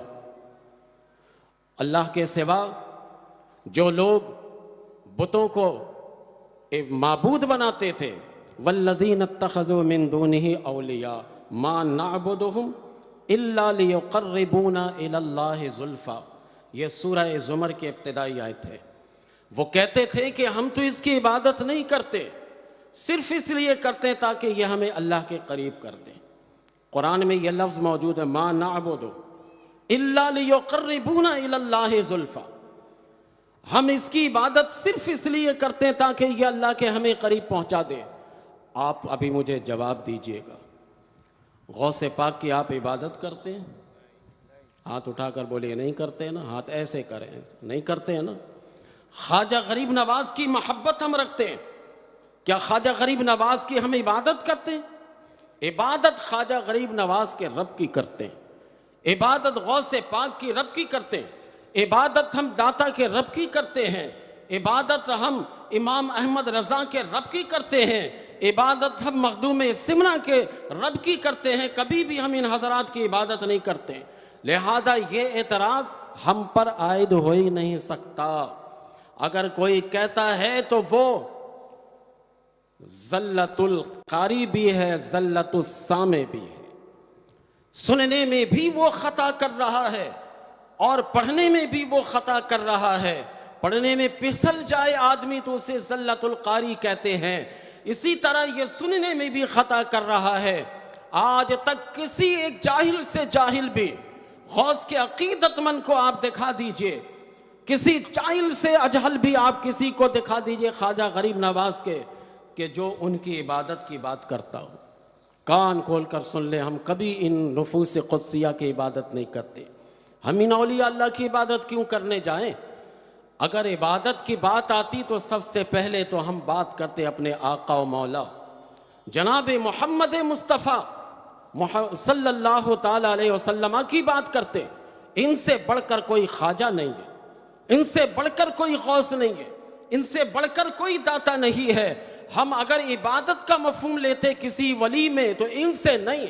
اللہ کے سوا جو لوگ بتوں کو معبود بناتے تھے، والذین اتخذوا من دونہ اولیاء ما نعبدہم الا لیقربونا الی اللہ زلفیٰ، یہ سورہ زمر کی ابتدائی آیت ہے۔ وہ کہتے تھے کہ ہم تو اس کی عبادت نہیں کرتے، صرف اس لیے کرتے تاکہ یہ ہمیں اللہ کے قریب کر دیں۔ قرآن میں یہ لفظ موجود ہے، ما نعبد الا لیقربونا الی اللہ زلفیٰ، ہم اس کی عبادت صرف اس لیے کرتے ہیں تاکہ یہ اللہ کے ہمیں قریب پہنچا دے۔ آپ ابھی مجھے جواب دیجئے گا، غوث پاک کی آپ عبادت کرتے ہیں؟ ہاتھ اٹھا کر بولے نہیں کرتے ہیں نا، ہاتھ ایسے کریں، نہیں کرتے ہیں نا۔ خواجہ غریب نواز کی محبت ہم رکھتے ہیں، کیا خواجہ غریب نواز کی ہم عبادت کرتے ہیں؟ عبادت خواجہ غریب نواز کے رب کی کرتے ہیں، عبادت غوث پاک کی رب کی کرتے ہیں، عبادت ہم داتا کے رب کی کرتے ہیں، عبادت ہم امام احمد رضا کے رب کی کرتے ہیں، عبادت ہم مخدوم سمنہ کے رب کی کرتے ہیں، کبھی بھی ہم ان حضرات کی عبادت نہیں کرتے۔ لہذا یہ اعتراض ہم پر عائد ہو ہی نہیں سکتا۔ اگر کوئی کہتا ہے تو وہ زلت القاری بھی ہے، زلت السامع بھی ہے۔ سننے میں بھی وہ خطا کر رہا ہے اور پڑھنے میں بھی وہ خطا کر رہا ہے۔ پڑھنے میں پھسل جائے آدمی تو اسے زلت القاری کہتے ہیں، اسی طرح یہ سننے میں بھی خطا کر رہا ہے۔ آج تک کسی ایک جاہل سے جاہل بھی، غوث کے عقیدت مند کو آپ دکھا دیجئے، کسی جاہل سے اجہل بھی آپ کسی کو دکھا دیجئے خواجہ غریب نواز کے، کہ جو ان کی عبادت کی بات کرتا ہو۔ کان کھول کر سن لے، ہم کبھی ان نفوس قدسیہ کی عبادت نہیں کرتے۔ ہم ان اولیاء اللہ کی عبادت کیوں کرنے جائیں؟ اگر عبادت کی بات آتی تو سب سے پہلے تو ہم بات کرتے اپنے آقا و مولا جناب محمد مصطفیٰ صلی اللہ تعالیٰ علیہ وسلم کی بات کرتے۔ ان سے بڑھ کر کوئی خواجہ نہیں ہے، ان سے بڑھ کر کوئی غوث نہیں ہے، ان سے بڑھ کر کوئی داتا نہیں ہے۔ ہم اگر عبادت کا مفہوم لیتے کسی ولی میں تو ان سے نہیں،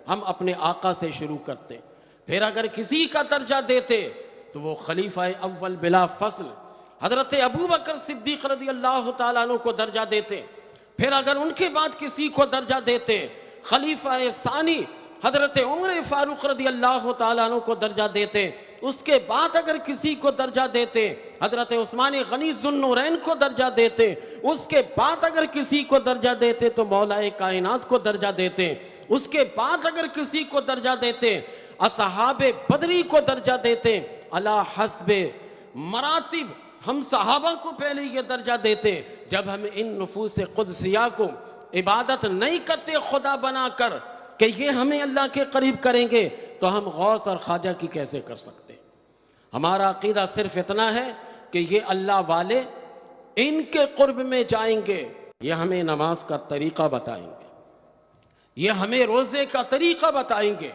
ہم اپنے آقا سے شروع کرتے۔ پھر اگر کسی کا درجہ دیتے تو وہ خلیفہ اول بلا فصل حضرت ابوبکر صدیق رضی اللہ تعالیٰ عنہ کو درجہ دیتے۔ پھر اگر ان کے بعد کسی کو درجہ دیتے، خلیفہ ثانی حضرت عمر فاروق رضی اللہ تعالیٰ عنہ کو درجہ دیتے۔ اس کے بعد اگر کسی کو درجہ دیتے، حضرت عثمان غنی ذو النورین کو درجہ دیتے۔ اس کے بعد اگر کسی کو درجہ دیتے تو مولا کائنات کو درجہ دیتے۔ اس کے بعد اگر کسی کو درجہ دیتے، اصحاب بدری کو درجہ دیتے۔ علی حسب مراتب ہم صحابہ کو پہلے یہ درجہ دیتے۔ جب ہم ان نفوس قدسیہ کو عبادت نہیں کرتے خدا بنا کر کہ یہ ہمیں اللہ کے قریب کریں گے، تو ہم غوث اور خواجہ کی کیسے کر سکتے؟ ہمارا عقیدہ صرف اتنا ہے کہ یہ اللہ والے ان کے قرب میں جائیں گے، یہ ہمیں نماز کا طریقہ بتائیں گے، یہ ہمیں روزے کا طریقہ بتائیں گے،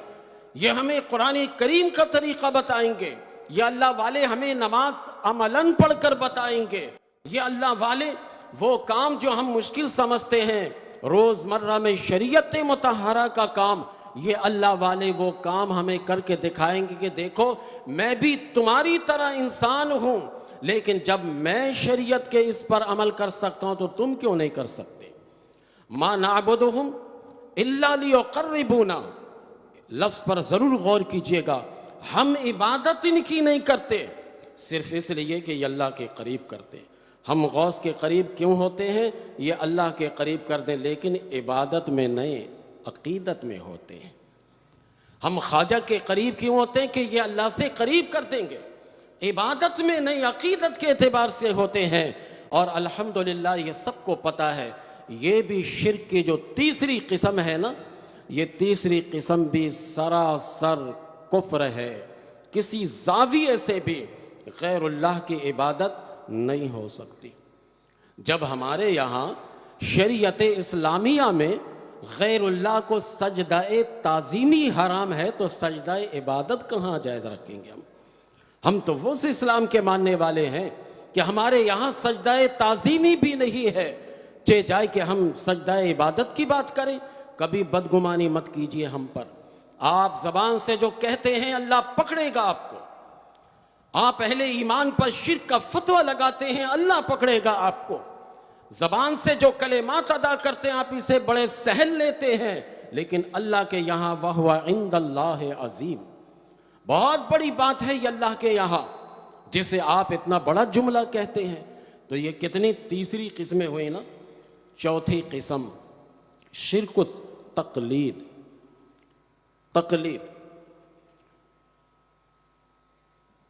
یہ ہمیں قرآن کریم کا طریقہ بتائیں گے، یہ اللہ والے ہمیں نماز عملاً پڑھ کر بتائیں گے۔ یہ اللہ والے وہ کام جو ہم مشکل سمجھتے ہیں روزمرہ میں شریعت مطہرہ کا کام، یہ اللہ والے وہ کام ہمیں کر کے دکھائیں گے کہ دیکھو میں بھی تمہاری طرح انسان ہوں، لیکن جب میں شریعت کے اس پر عمل کر سکتا ہوں تو تم کیوں نہیں کر سکتے؟ ما نعبدہم الا لیقربونا، لفظ پر ضرور غور کیجئے گا۔ ہم عبادت ان کی نہیں کرتے صرف اس لیے کہ یہ اللہ کے قریب کرتے۔ ہم غوث کے قریب کیوں ہوتے ہیں؟ یہ اللہ کے قریب کر دیں، لیکن عبادت میں نہیں، عقیدت میں ہوتے ہیں۔ ہم خواجہ کے قریب کیوں ہوتے ہیں؟ کہ یہ اللہ سے قریب کر دیں گے، عبادت میں نہیں عقیدت کے اعتبار سے ہوتے ہیں۔ اور الحمدللہ یہ سب کو پتہ ہے، یہ بھی شرک کی جو تیسری قسم ہے نا، یہ تیسری قسم بھی سراسر کفر ہے۔ کسی زاویے سے بھی غیر اللہ کی عبادت نہیں ہو سکتی۔ جب ہمارے یہاں شریعت اسلامیہ میں غیر اللہ کو سجدہ تعظیمی حرام ہے تو سجدہ عبادت کہاں جائز رکھیں گے؟ ہم تو وہ اسلام کے ماننے والے ہیں کہ ہمارے یہاں سجدہ تعظیمی بھی نہیں ہے، چاہے جائے کہ ہم سجدہ عبادت کی بات کریں۔ کبھی بدگمانی مت کیجئے ہم پر۔ آپ زبان سے جو کہتے ہیں اللہ پکڑے گا آپ کو، آپ اہل ایمان پر شرک کا فتویٰ لگاتے ہیں اللہ پکڑے گا آپ کو۔ زبان سے جو کلمات ادا کرتے ہیں آپ اسے بڑے سہل لیتے ہیں، لیکن اللہ کے یہاں وَهُوَ عِندَ اللَّهِ عَظِيمٌ، بہت بڑی بات ہے یہ اللہ کے یہاں، جسے آپ اتنا بڑا جملہ کہتے ہیں۔ تو یہ کتنی تیسری قسمیں ہوئی نا؟ چوتھی قسم شرک تقلید۔ تقلید،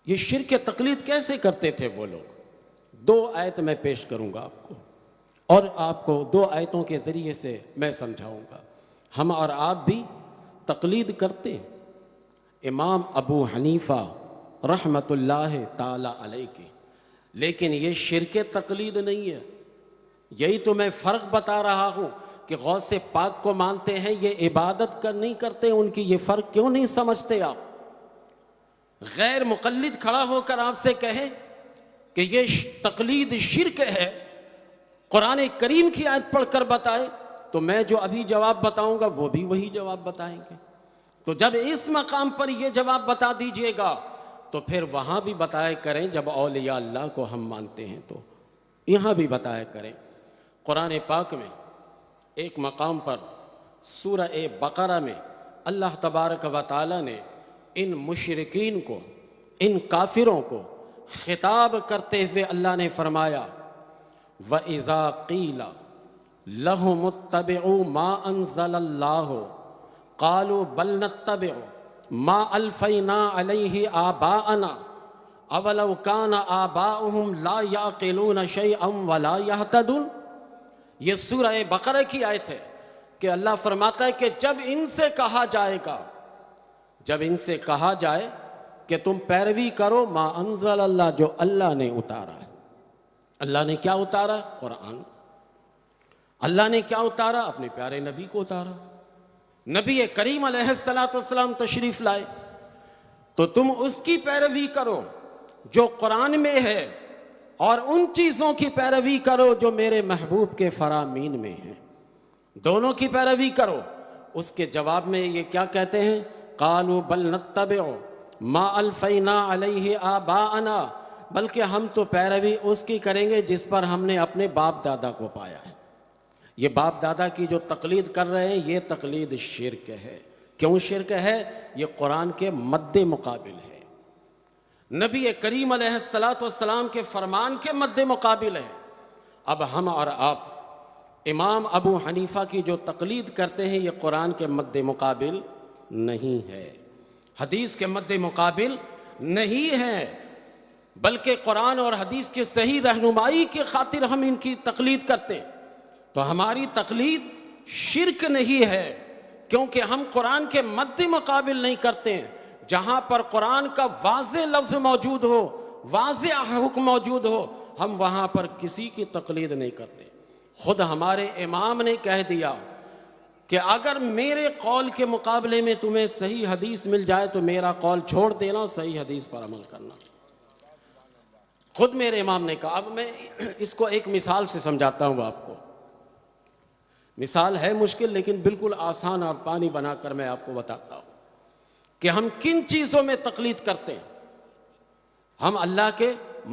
یہ شرک تقلید کیسے کرتے تھے وہ لوگ؟ دو آیت میں پیش کروں گا آپ کو، اور آپ کو دو آیتوں کے ذریعے سے میں سمجھاؤں گا۔ ہم اور آپ بھی تقلید کرتے ہیں امام ابو حنیفہ رحمت اللہ تعالی علیہ کی، لیکن یہ شرک تقلید نہیں ہے۔ یہی تو میں فرق بتا رہا ہوں کہ غوث پاک کو مانتے ہیں، یہ عبادت کر نہیں کرتے، ان کی یہ فرق کیوں نہیں سمجھتے آپ؟ غیر مقلد کھڑا ہو کر آپ سے کہے کہ یہ تقلید شرک ہے، قرآن کریم کی آیت پڑھ کر بتائے، تو میں جو ابھی جواب بتاؤں گا وہ بھی وہی جواب بتائیں گے۔ تو جب اس مقام پر یہ جواب بتا دیجئے گا تو پھر وہاں بھی بتایا کریں جب اولیاء اللہ کو ہم مانتے ہیں تو یہاں بھی بتایا کریں۔ قرآن پاک میں ایک مقام پر سورہ بقرہ میں اللہ تبارک و تعالی نے ان مشرکین کو، ان کافروں کو خطاب کرتے ہوئے اللہ نے فرمایا وَإِذَا قِيلَ لَهُمُ اتَّبِعُوا مَا أَنزَلَ اللَّهُ قَالُوا بَلْ نَتَّبِعُ مَا أَلْفَيْنَا عَلَيْهِ آبَاءَنَا أَوَلَوْ كَانَ آبَاؤُهُمْ لَا يَعْقِلُونَ شَيْئًا وَلَا يَهْتَدُونَ۔ یہ سورہ بقرہ کی آیت ہے کہ اللہ فرماتا ہے کہ جب ان سے کہا جائے گا، جب ان سے کہا جائے کہ تم پیروی کرو ما انزل اللہ، جو اللہ نے اتارا ہے۔ اللہ نے کیا اتارا؟ قرآن۔ اللہ نے کیا اتارا؟ اپنے پیارے نبی کو اتارا۔ نبی کریم علیہ السلام تشریف لائے تو تم اس کی پیروی کرو جو قرآن میں ہے، اور ان چیزوں کی پیروی کرو جو میرے محبوب کے فرامین میں ہیں، دونوں کی پیروی کرو۔ اس کے جواب میں یہ کیا کہتے ہیں؟ قالوا بل نتبع ما الفینا علیہ آباءنا، بلکہ ہم تو پیروی اس کی کریں گے جس پر ہم نے اپنے باپ دادا کو پایا ہے۔ یہ باپ دادا کی جو تقلید کر رہے ہیں یہ تقلید شرک ہے۔ کیوں شرک ہے؟ یہ قرآن کے مد مقابل ہے، نبی کریم علیہ السلام کے فرمان کے مد مقابل ہے۔ اب ہم اور آپ امام ابو حنیفہ کی جو تقلید کرتے ہیں یہ قرآن کے مد مقابل نہیں ہے، حدیث کے مد مقابل نہیں ہے، بلکہ قرآن اور حدیث کے صحیح رہنمائی کی خاطر ہم ان کی تقلید کرتے ہیں۔ تو ہماری تقلید شرک نہیں ہے، کیونکہ ہم قرآن کے مد مقابل نہیں کرتے ہیں۔ جہاں پر قرآن کا واضح لفظ موجود ہو، واضح حکم موجود ہو، ہم وہاں پر کسی کی تقلید نہیں کرتے۔ خود ہمارے امام نے کہہ دیا کہ اگر میرے قول کے مقابلے میں تمہیں صحیح حدیث مل جائے تو میرا قول چھوڑ دینا، صحیح حدیث پر عمل کرنا۔ خود میرے امام نے کہا۔ اب میں اس کو ایک مثال سے سمجھاتا ہوں آپ کو۔ مثال ہے مشکل لیکن بالکل آسان اور پانی بنا کر میں آپ کو بتاتا ہوں کہ ہم کن چیزوں میں تقلید کرتے ہیں۔ ہم اللہ کے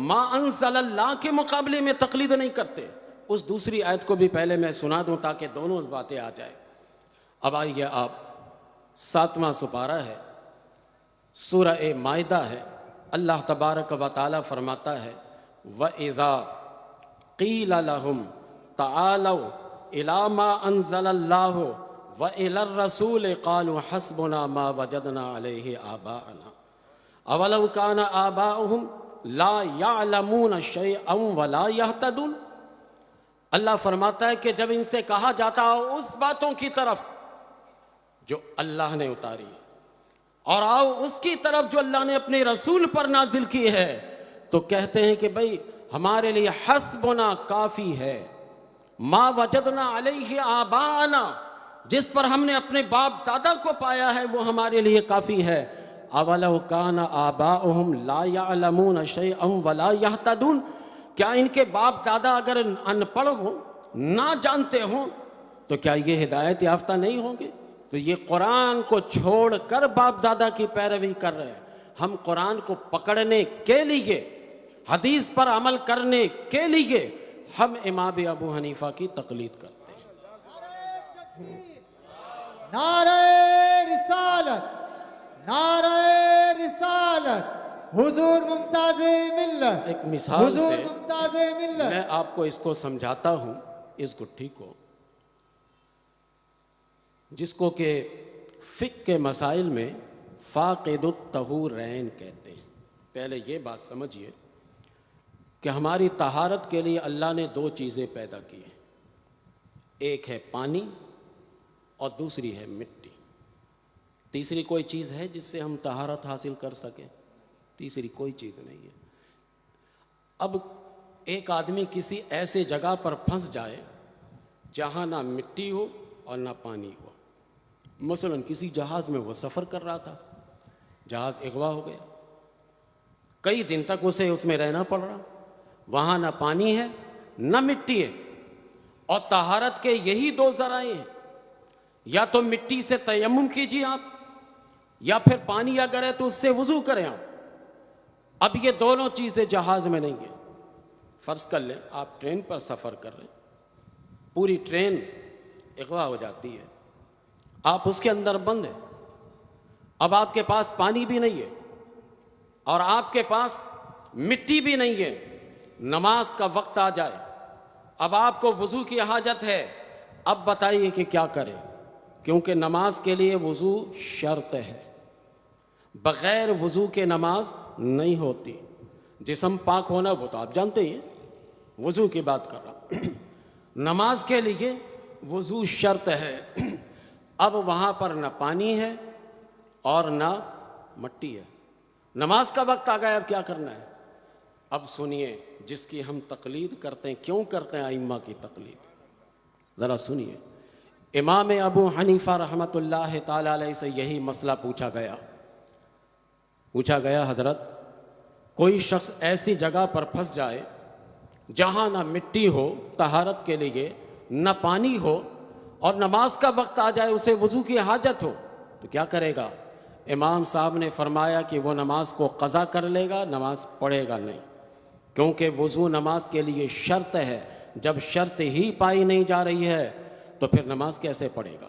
ما انزل اللہ کے مقابلے میں تقلید نہیں کرتے۔ اس دوسری آیت کو بھی پہلے میں سنا دوں تاکہ دونوں باتیں آ جائیں۔ اب آئیے آپ، 7واں سپارہ ہے، سورہ مائدہ ہے۔ اللہ تبارک و تعالی فرماتا ہے وَإِذَا قِيلَ لَهُمْ تَعَالَوْا إِلَىٰ مَا أَنزَلَ اللَّهُ وَإِلَى الرَّسُولِ قَالُوا حَسْبُنَا مَا وَجَدْنَا عَلَيْهِ آبَاءَنَا أَوَلَوْ كَانَ آبَاؤُهُمْ لَا يَعْلَمُونَ شَيْئًا وَلَا يَهْتَدُونَ۔ اللہ فرماتا ہے کہ جب ان سے کہا جاتا ہو اس باتوں کی طرف جو اللہ نے اتاری ہے، اور آؤ اس کی طرف جو اللہ نے اپنے رسول پر نازل کی ہے، تو کہتے ہیں کہ بھئی ہمارے لیے حسبنا کافی ہے، ما وجدنا علیہ آباءنا، جس پر ہم نے اپنے باپ دادا کو پایا ہے وہ ہمارے لیے کافی ہے۔ اولو کان آباؤہم لا یعلمون شیئا ولا یہتدون، کیا ان کے باپ دادا اگر ان پڑھ ہوں، نہ جانتے ہوں، تو کیا یہ ہدایت یافتہ نہیں ہوں گے؟ تو یہ قرآن کو چھوڑ کر باپ دادا کی پیروی کر رہے ہیں۔ ہم قرآن کو پکڑنے کے لیے، حدیث پر عمل کرنے کے لیے ہم امام ابو حنیفہ کی تقلید کرتے ہیں۔ نعرہ رسالت، نعرہ رسالت، حضور ممتاز ملت، ایک مثال حضور سے ممتاز ملت۔ میں آپ کو اس کو سمجھاتا ہوں، اس گٹھی کو، جس کو کہ فقہ کے مسائل میں فاقد الطہورین کہتے ہیں۔ پہلے یہ بات سمجھیے کہ ہماری طہارت کے لیے اللہ نے 2 چیزیں پیدا کی ہیں، ایک ہے پانی اور دوسری ہے مٹی۔ تیسری کوئی چیز ہے جس سے ہم طہارت حاصل کر سکیں؟ تیسری کوئی چیز نہیں ہے۔ اب ایک آدمی کسی ایسے جگہ پر پھنس جائے جہاں نہ مٹی ہو اور نہ پانی ہو، مثلا کسی جہاز میں وہ سفر کر رہا تھا، جہاز اغوا ہو گیا، کئی دن تک اسے اس میں رہنا پڑ رہا، وہاں نہ پانی ہے نہ مٹی ہے، اور طہارت کے یہی 2 ذرائع ہیں، یا تو مٹی سے تیمم کیجیے آپ، یا پھر پانی اگر ہے تو اس سے وضو کریں آپ۔ اب یہ دونوں چیزیں جہاز میں نہیں ہیں۔ فرض کر لیں آپ ٹرین پر سفر کر رہے ہیں، پوری ٹرین اغوا ہو جاتی ہے، آپ اس کے اندر بند ہیں، اب آپ کے پاس پانی بھی نہیں ہے اور آپ کے پاس مٹی بھی نہیں ہے، نماز کا وقت آ جائے، اب آپ کو وضو کی حاجت ہے، اب بتائیے کہ کیا کریں؟ کیونکہ نماز کے لیے وضو شرط ہے، بغیر وضو کے نماز نہیں ہوتی۔ جسم پاک ہونا وہ تو آپ جانتے ہی ہیں، وضو کی بات کر رہا ہوں۔ نماز کے لیے وضو شرط ہے۔ اب وہاں پر نہ پانی ہے اور نہ مٹی ہے، نماز کا وقت آ گیا، اب کیا کرنا ہے؟ اب سنیے، جس کی ہم تقلید کرتے ہیں، کیوں کرتے ہیں ائمہ کی تقلید؟ ذرا سنیے، امام ابو حنیفہ رحمۃ اللہ تعالی علیہ سے یہی مسئلہ پوچھا گیا، حضرت کوئی شخص ایسی جگہ پر پھنس جائے جہاں نہ مٹی ہو طہارت کے لیے، نہ پانی ہو، اور نماز کا وقت آ جائے، اسے وضو کی حاجت ہو، تو کیا کرے گا؟ امام صاحب نے فرمایا کہ وہ نماز کو قضا کر لے گا، نماز پڑھے گا نہیں، کیونکہ وضو نماز کے لیے شرط ہے۔ جب شرط ہی پائی نہیں جا رہی ہے تو پھر نماز کیسے پڑھے گا؟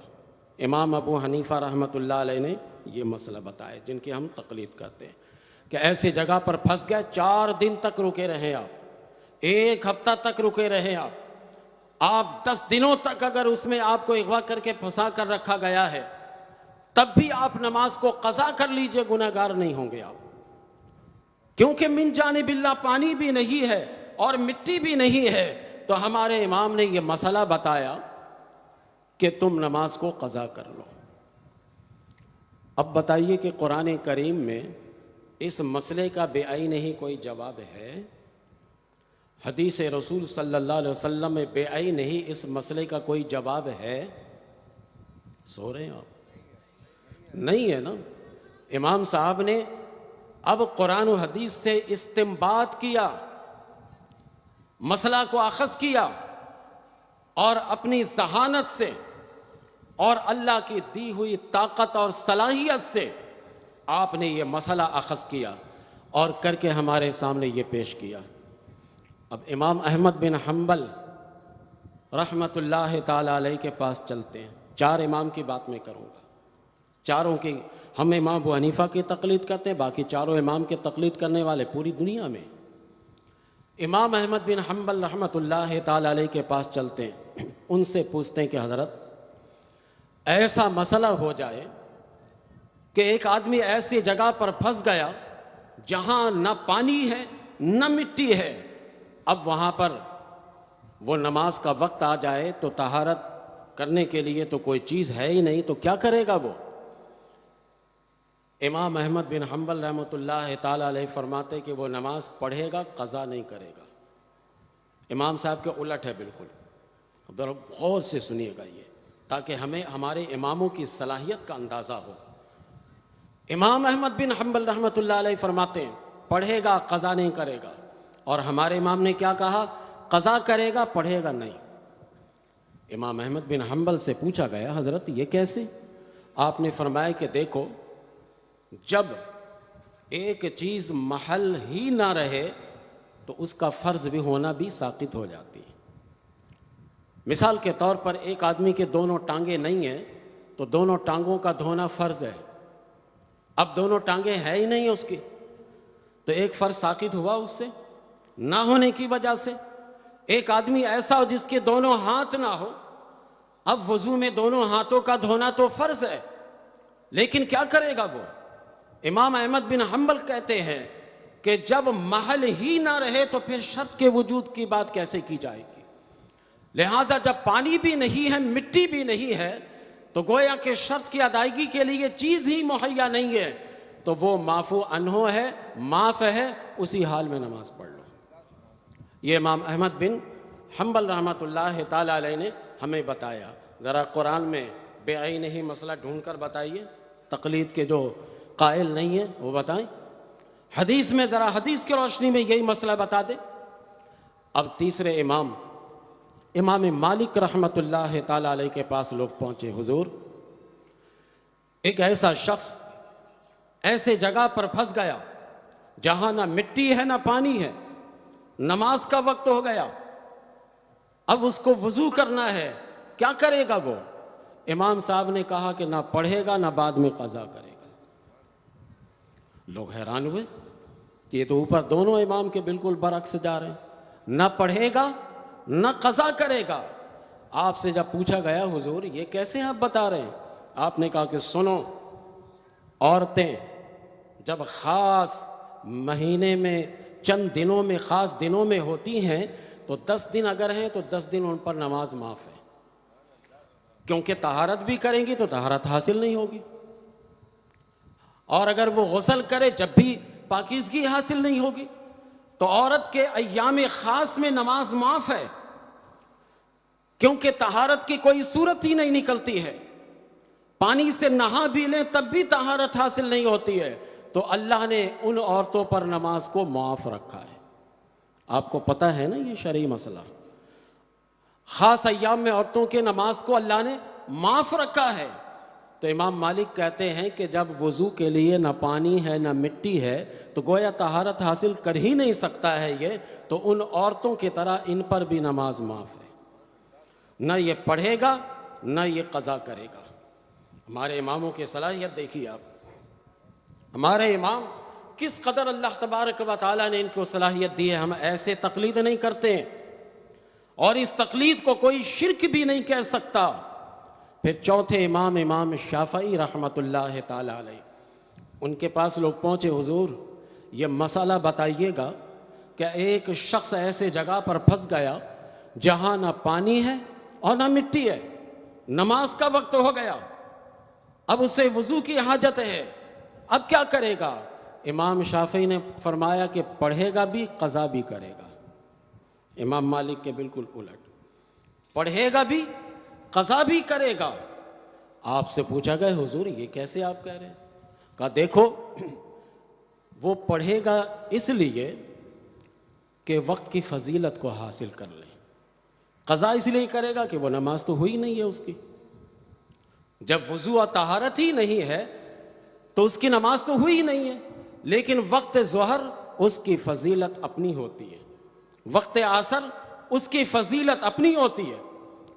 امام ابو حنیفہ رحمۃ اللہ علیہ نے یہ مسئلہ بتایا، جن کی ہم تقلید کرتے ہیں، کہ ایسی جگہ پر پھنس گئے، 4 دن تک رکے رہیں آپ، 1 ہفتہ تک رکے رہیں آپ 10 دنوں تک اگر اس میں آپ کو اغوا کر کے پھنسا کر رکھا گیا ہے، تب بھی آپ نماز کو قضا کر لیجئے، گناہگار نہیں ہوں گے آپ، کیونکہ من جانب اللہ پانی بھی نہیں ہے اور مٹی بھی نہیں ہے۔ تو ہمارے امام نے یہ مسئلہ بتایا کہ تم نماز کو قضا کر لو۔ اب بتائیے کہ قرآن کریم میں اس مسئلے کا بے عین ہی کوئی جواب ہے؟ حدیث رسول صلی اللہ علیہ وسلم میں بے عین ہی اس مسئلے کا کوئی جواب ہے؟ سو رہے ہیں آپ؟ نہیں ہے نا۔ امام صاحب نے اب قرآن و حدیث سے استنباط کیا، مسئلہ کو اخذ کیا، اور اپنی ذہانت سے اور اللہ کی دی ہوئی طاقت اور صلاحیت سے آپ نے یہ مسئلہ اخذ کیا اور کر کے ہمارے سامنے یہ پیش کیا۔ اب امام احمد بن حنبل رحمۃ اللہ تعالی علیہ کے پاس چلتے ہیں۔ 4 امام کی بات میں کروں گا، چاروں کی، ہم امام ابو حنیفہ کی تقلید کرتے ہیں، باقی چاروں امام کی تقلید کرنے والے پوری دنیا میں۔ امام احمد بن حنبل رحمۃ اللہ تعالی علیہ کے پاس چلتے ہیں، ان سے پوچھتے ہیں کہ حضرت ایسا مسئلہ ہو جائے کہ ایک آدمی ایسی جگہ پر پھنس گیا جہاں نہ پانی ہے نہ مٹی ہے، اب وہاں پر وہ نماز کا وقت آ جائے تو طہارت کرنے کے لیے تو کوئی چیز ہے ہی نہیں، تو کیا کرے گا وہ؟ امام احمد بن حنبل رحمۃ اللہ تعالی علیہ فرماتے کہ وہ نماز پڑھے گا، قضا نہیں کرے گا۔ امام صاحب کے الٹ ہے بالکل، ذرا غور سے سنیے گا یہ، تاکہ ہمیں ہمارے اماموں کی صلاحیت کا اندازہ ہو۔ امام احمد بن حنبل رحمۃ اللہ علیہ فرماتے ہیں پڑھے گا، قضا نہیں کرے گا، اور ہمارے امام نے کیا کہا؟ قضا کرے گا، پڑھے گا نہیں۔ امام احمد بن حنبل سے پوچھا گیا حضرت یہ کیسے؟ آپ نے فرمایا کہ دیکھو، جب ایک چیز محل ہی نہ رہے تو اس کا فرض بھی ہونا بھی ساقط ہو جاتی ہے۔ مثال کے طور پر ایک آدمی کے دونوں ٹانگیں نہیں ہیں تو دونوں ٹانگوں کا دھونا فرض ہے، اب دونوں ٹانگیں ہے ہی نہیں اس کی، تو ایک فرض ساقط ہوا اس سے نہ ہونے کی وجہ سے۔ ایک آدمی ایسا ہو جس کے دونوں ہاتھ نہ ہو، اب وضو میں دونوں ہاتھوں کا دھونا تو فرض ہے، لیکن کیا کرے گا وہ؟ امام احمد بن حنبل کہتے ہیں کہ جب محل ہی نہ رہے تو پھر شرط کے وجود کی بات کیسے کی جائے گی؟ لہٰذا جب پانی بھی نہیں ہے، مٹی بھی نہیں ہے، تو گویا کہ شرط کی ادائیگی کے لیے چیز ہی مہیا نہیں ہے، تو وہ معفو عنہ ہے، معاف ہے، اسی حال میں نماز پڑھ لو۔ یہ امام احمد بن حنبل رحمۃ اللہ تعالی علیہ نے ہمیں بتایا۔ ذرا قرآن میں بے عین ہی مسئلہ ڈھونڈ کر بتائیے، تقلید کے جو قائل نہیں ہیں وہ بتائیں، حدیث میں ذرا حدیث کی روشنی میں یہی مسئلہ بتا دیں۔ اب تیسرے امام مالک رحمۃ اللہ تعالی علیہ کے پاس لوگ پہنچے، حضور ایک ایسا شخص ایسے جگہ پر پھنس گیا جہاں نہ مٹی ہے نہ پانی ہے، نماز کا وقت ہو گیا، اب اس کو وضو کرنا ہے، کیا کرے گا وہ؟ امام صاحب نے کہا کہ نہ پڑھے گا نہ بعد میں قضا کرے گا۔ لوگ حیران ہوئے کہ یہ تو اوپر دونوں امام کے بالکل برعکس جا رہے ہیں، نہ پڑھے گا نہ قضا کرے گا۔ آپ سے جب پوچھا گیا حضور یہ کیسے آپ بتا رہے ہیں؟ آپ نے کہا کہ سنو، عورتیں جب خاص مہینے میں چند دنوں میں خاص دنوں میں ہوتی ہیں تو 10 دن اگر ہیں تو 10 دن ان پر نماز معاف ہے، کیونکہ طہارت بھی کریں گی تو طہارت حاصل نہیں ہوگی، اور اگر وہ غسل کرے جب بھی پاکیزگی حاصل نہیں ہوگی، تو عورت کے ایام خاص میں نماز معاف ہے، کیونکہ طہارت کی کوئی صورت ہی نہیں نکلتی ہے، پانی سے نہا بھی لیں تب بھی طہارت حاصل نہیں ہوتی ہے، تو اللہ نے ان عورتوں پر نماز کو معاف رکھا ہے۔ آپ کو پتہ ہے نا یہ شرعی مسئلہ، خاص ایام میں عورتوں کے نماز کو اللہ نے معاف رکھا ہے۔ تو امام مالک کہتے ہیں کہ جب وضو کے لیے نہ پانی ہے نہ مٹی ہے تو گویا طہارت حاصل کر ہی نہیں سکتا ہے یہ، تو ان عورتوں کی طرح ان پر بھی نماز معاف ہے، نہ یہ پڑھے گا نہ یہ قضا کرے گا۔ ہمارے اماموں کی صلاحیت دیکھیے آپ، ہمارے امام کس قدر اللہ تبارک و تعالیٰ نے ان کو صلاحیت دی ہے۔ ہم ایسے تقلید نہیں کرتے ہیں، اور اس تقلید کو کوئی شرک بھی نہیں کہہ سکتا۔ پھر چوتھے امام، امام شافعی رحمۃ اللہ تعالی علیہ، ان کے پاس لوگ پہنچے، حضور یہ مسئلہ بتائیے گا کہ ایک شخص ایسے جگہ پر پھنس گیا جہاں نہ پانی ہے اور نہ مٹی ہے، نماز کا وقت ہو گیا، اب اسے وضو کی حاجت ہے، اب کیا کرے گا؟ امام شافعی نے فرمایا کہ پڑھے گا بھی قضا بھی کرے گا۔ امام مالک کے بالکل الٹ، پڑھے گا بھی قضا بھی کرے گا۔ آپ سے پوچھا گیا حضور یہ کیسے آپ کہہ رہے ہیں؟ کہا دیکھو وہ پڑھے گا اس لیے کہ وقت کی فضیلت کو حاصل کر لے، قضا اس لیے کرے گا کہ وہ نماز تو ہوئی نہیں ہے اس کی، جب وضو اور طہارت ہی نہیں ہے تو اس کی نماز تو ہوئی نہیں ہے، لیکن وقت ظہر اس کی فضیلت اپنی ہوتی ہے، وقت عصر اس کی فضیلت اپنی ہوتی ہے،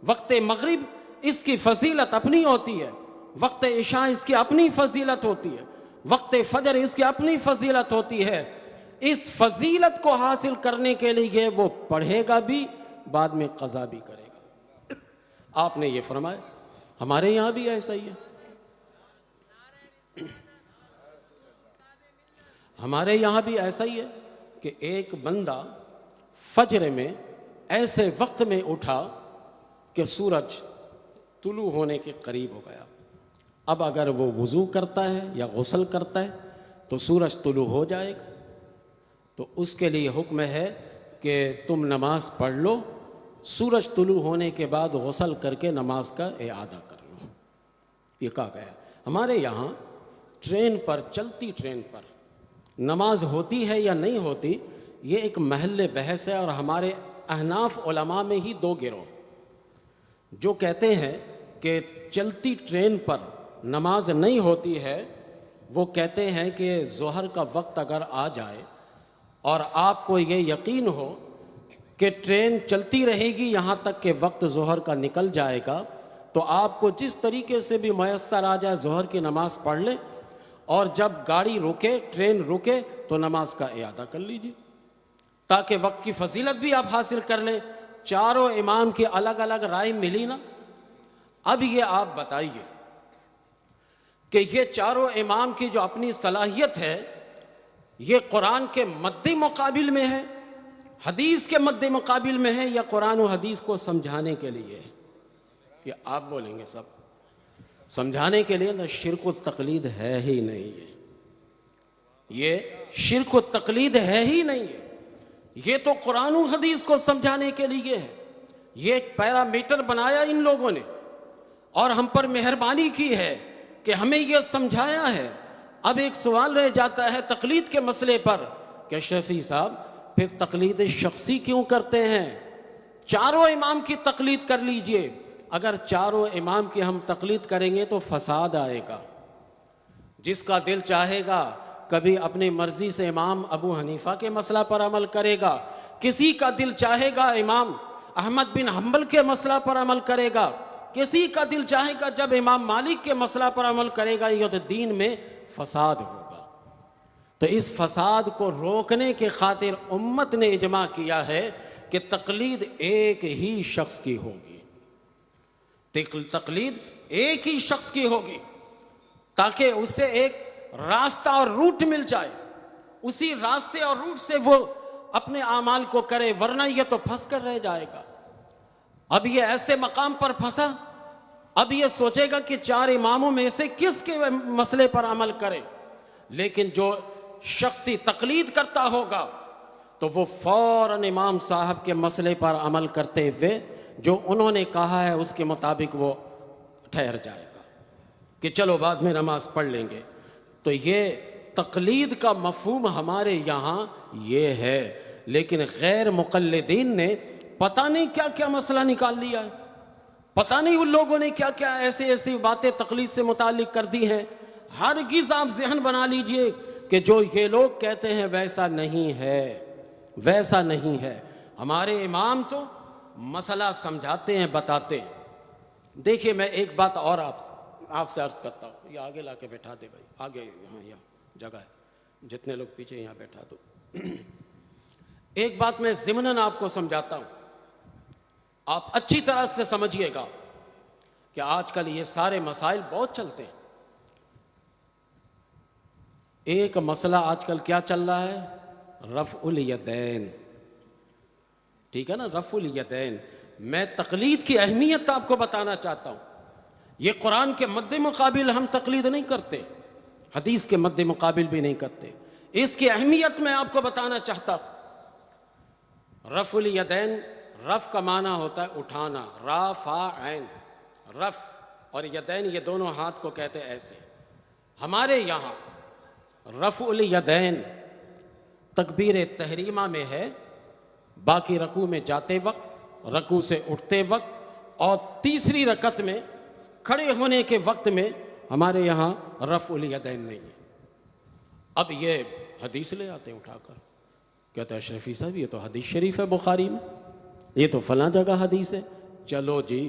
وقت مغرب اس کی فضیلت اپنی ہوتی ہے، وقت عشاء اس کی اپنی فضیلت ہوتی ہے، وقت فجر اس کی اپنی فضیلت ہوتی ہے۔ اس فضیلت کو حاصل کرنے کے لیے وہ پڑھے گا بھی بعد میں قضا بھی کرے گا۔ آپ نے یہ فرمایا، ہمارے یہاں بھی ایسا ہی ہے، ہمارے یہاں بھی ایسا ہی ہے کہ ایک بندہ فجر میں ایسے وقت میں اٹھا کہ سورج طلوع ہونے کے قریب ہو گیا، اب اگر وہ وضو کرتا ہے یا غسل کرتا ہے تو سورج طلوع ہو جائے گا، تو اس کے لیے حکم ہے کہ تم نماز پڑھ لو، سورج طلوع ہونے کے بعد غسل کر کے نماز کا اعادہ کر لو، یہ کہا گیا۔ ہمارے یہاں ٹرین پر، چلتی ٹرین پر نماز ہوتی ہے یا نہیں ہوتی یہ ایک محل بحث ہے، اور ہمارے احناف علماء میں ہی دو گروہ، جو کہتے ہیں کہ چلتی ٹرین پر نماز نہیں ہوتی ہے، وہ کہتے ہیں کہ ظہر کا وقت اگر آ جائے اور آپ کو یہ یقین ہو کہ ٹرین چلتی رہے گی یہاں تک کہ وقت ظہر کا نکل جائے گا، تو آپ کو جس طریقے سے بھی میسر آ جائے ظہر کی نماز پڑھ لیں، اور جب گاڑی رکے، ٹرین رکے تو نماز کا اعادہ کر لیجیے، تاکہ وقت کی فضیلت بھی آپ حاصل کر لیں۔ چاروں امام کی الگ الگ رائے ملی نا۔ اب یہ آپ بتائیے کہ یہ چاروں امام کی جو اپنی صلاحیت ہے یہ قرآن کے مد مقابل میں ہے، حدیث کے مد مقابل میں ہے، یا قرآن و حدیث کو سمجھانے کے لیے ہے؟ یہ آپ بولیں گے سب، سمجھانے کے لیے نہ شرک و تقلید ہے ہی نہیں ہے، یہ شرک و تقلید ہے ہی نہیں ہے، یہ تو قرآن و حدیث کو سمجھانے کے لیے ہے۔ یہ ایک پیرامیٹر بنایا ان لوگوں نے اور ہم پر مہربانی کی ہے کہ ہمیں یہ سمجھایا ہے۔ اب ایک سوال رہ جاتا ہے تقلید کے مسئلے پر کہ شفیع صاحب پھر تقلید شخصی کیوں کرتے ہیں؟ چاروں امام کی تقلید کر لیجئے۔ اگر چاروں امام کی ہم تقلید کریں گے تو فساد آئے گا، جس کا دل چاہے گا کبھی اپنی مرضی سے امام ابو حنیفہ کے مسئلہ پر عمل کرے گا، کسی کا دل چاہے گا امام احمد بن حنبل کے مسئلہ پر عمل کرے گا، کسی کا دل چاہے گا جب امام مالک کے مسئلہ پر عمل کرے گا، یہ تو دین میں فساد ہوگا۔ تو اس فساد کو روکنے کے خاطر امت نے اجماع کیا ہے کہ تقلید ایک ہی شخص کی ہوگی، تقلید ایک ہی شخص کی ہوگی، تاکہ اسے ایک راستہ اور روٹ مل جائے، اسی راستے اور روٹ سے وہ اپنے اعمال کو کرے، ورنہ یہ تو پھنس کر رہ جائے گا۔ اب یہ ایسے مقام پر پھنسا، اب یہ سوچے گا کہ 4 اماموں میں سے کس کے مسئلے پر عمل کرے، لیکن جو شخصی تقلید کرتا ہوگا تو وہ فوراً امام صاحب کے مسئلے پر عمل کرتے ہوئے جو انہوں نے کہا ہے اس کے مطابق وہ ٹھہر جائے گا کہ چلو بعد میں نماز پڑھ لیں گے۔ تو یہ تقلید کا مفہوم ہمارے یہاں یہ ہے، لیکن غیر مقلدین نے پتہ نہیں کیا کیا مسئلہ نکال لیا ہے، پتہ نہیں ان لوگوں نے کیا کیا ایسی باتیں تقلید سے متعلق کر دی ہیں۔ ہرگز آپ ذہن بنا لیجئے کہ جو یہ لوگ کہتے ہیں ویسا نہیں ہے، ویسا نہیں ہے۔ ہمارے امام تو مسئلہ سمجھاتے ہیں، بتاتے ہیں۔ دیکھیے میں ایک بات اور آپ سے عرض کرتا ہوں، یہ آگے لا کے بیٹھا دے بھائی، آگے یہاں جگہ ہے، جتنے لوگ پیچھے یہاں بیٹھا دو۔ ایک بات میں ضمناً آپ کو سمجھاتا ہوں، آپ اچھی طرح سے سمجھیے گا کہ آج کل یہ سارے مسائل بہت چلتے ہیں۔ ایک مسئلہ آج کل کیا چل رہا ہے؟ رفع الیدین، ٹھیک ہے نا، رفع الیدین۔ میں تقلید کی اہمیت آپ کو بتانا چاہتا ہوں۔ یہ قرآن کے مد مقابل ہم تقلید نہیں کرتے، حدیث کے مد مقابل بھی نہیں کرتے، اس کی اہمیت میں آپ کو بتانا چاہتا ہوں۔ رفع الیدین، رفع کا معنی ہوتا ہے اٹھانا، رافعین، رفع اور یدین یہ دونوں ہاتھ کو کہتے ہیں ایسے۔ ہمارے یہاں رفع الیدین تکبیر تحریمہ میں ہے، باقی رکوع میں جاتے وقت، رکوع سے اٹھتے وقت اور تیسری رکعت میں کھڑے ہونے کے وقت میں ہمارے یہاں رفع الیدین نہیں ہے۔ اب یہ حدیث لے آتے ہیں اٹھا کر، کہتا ہے شفیع صاحب یہ تو حدیث شریف ہے بخاری میں، یہ تو فلاں جگہ حدیث ہے۔ چلو جی،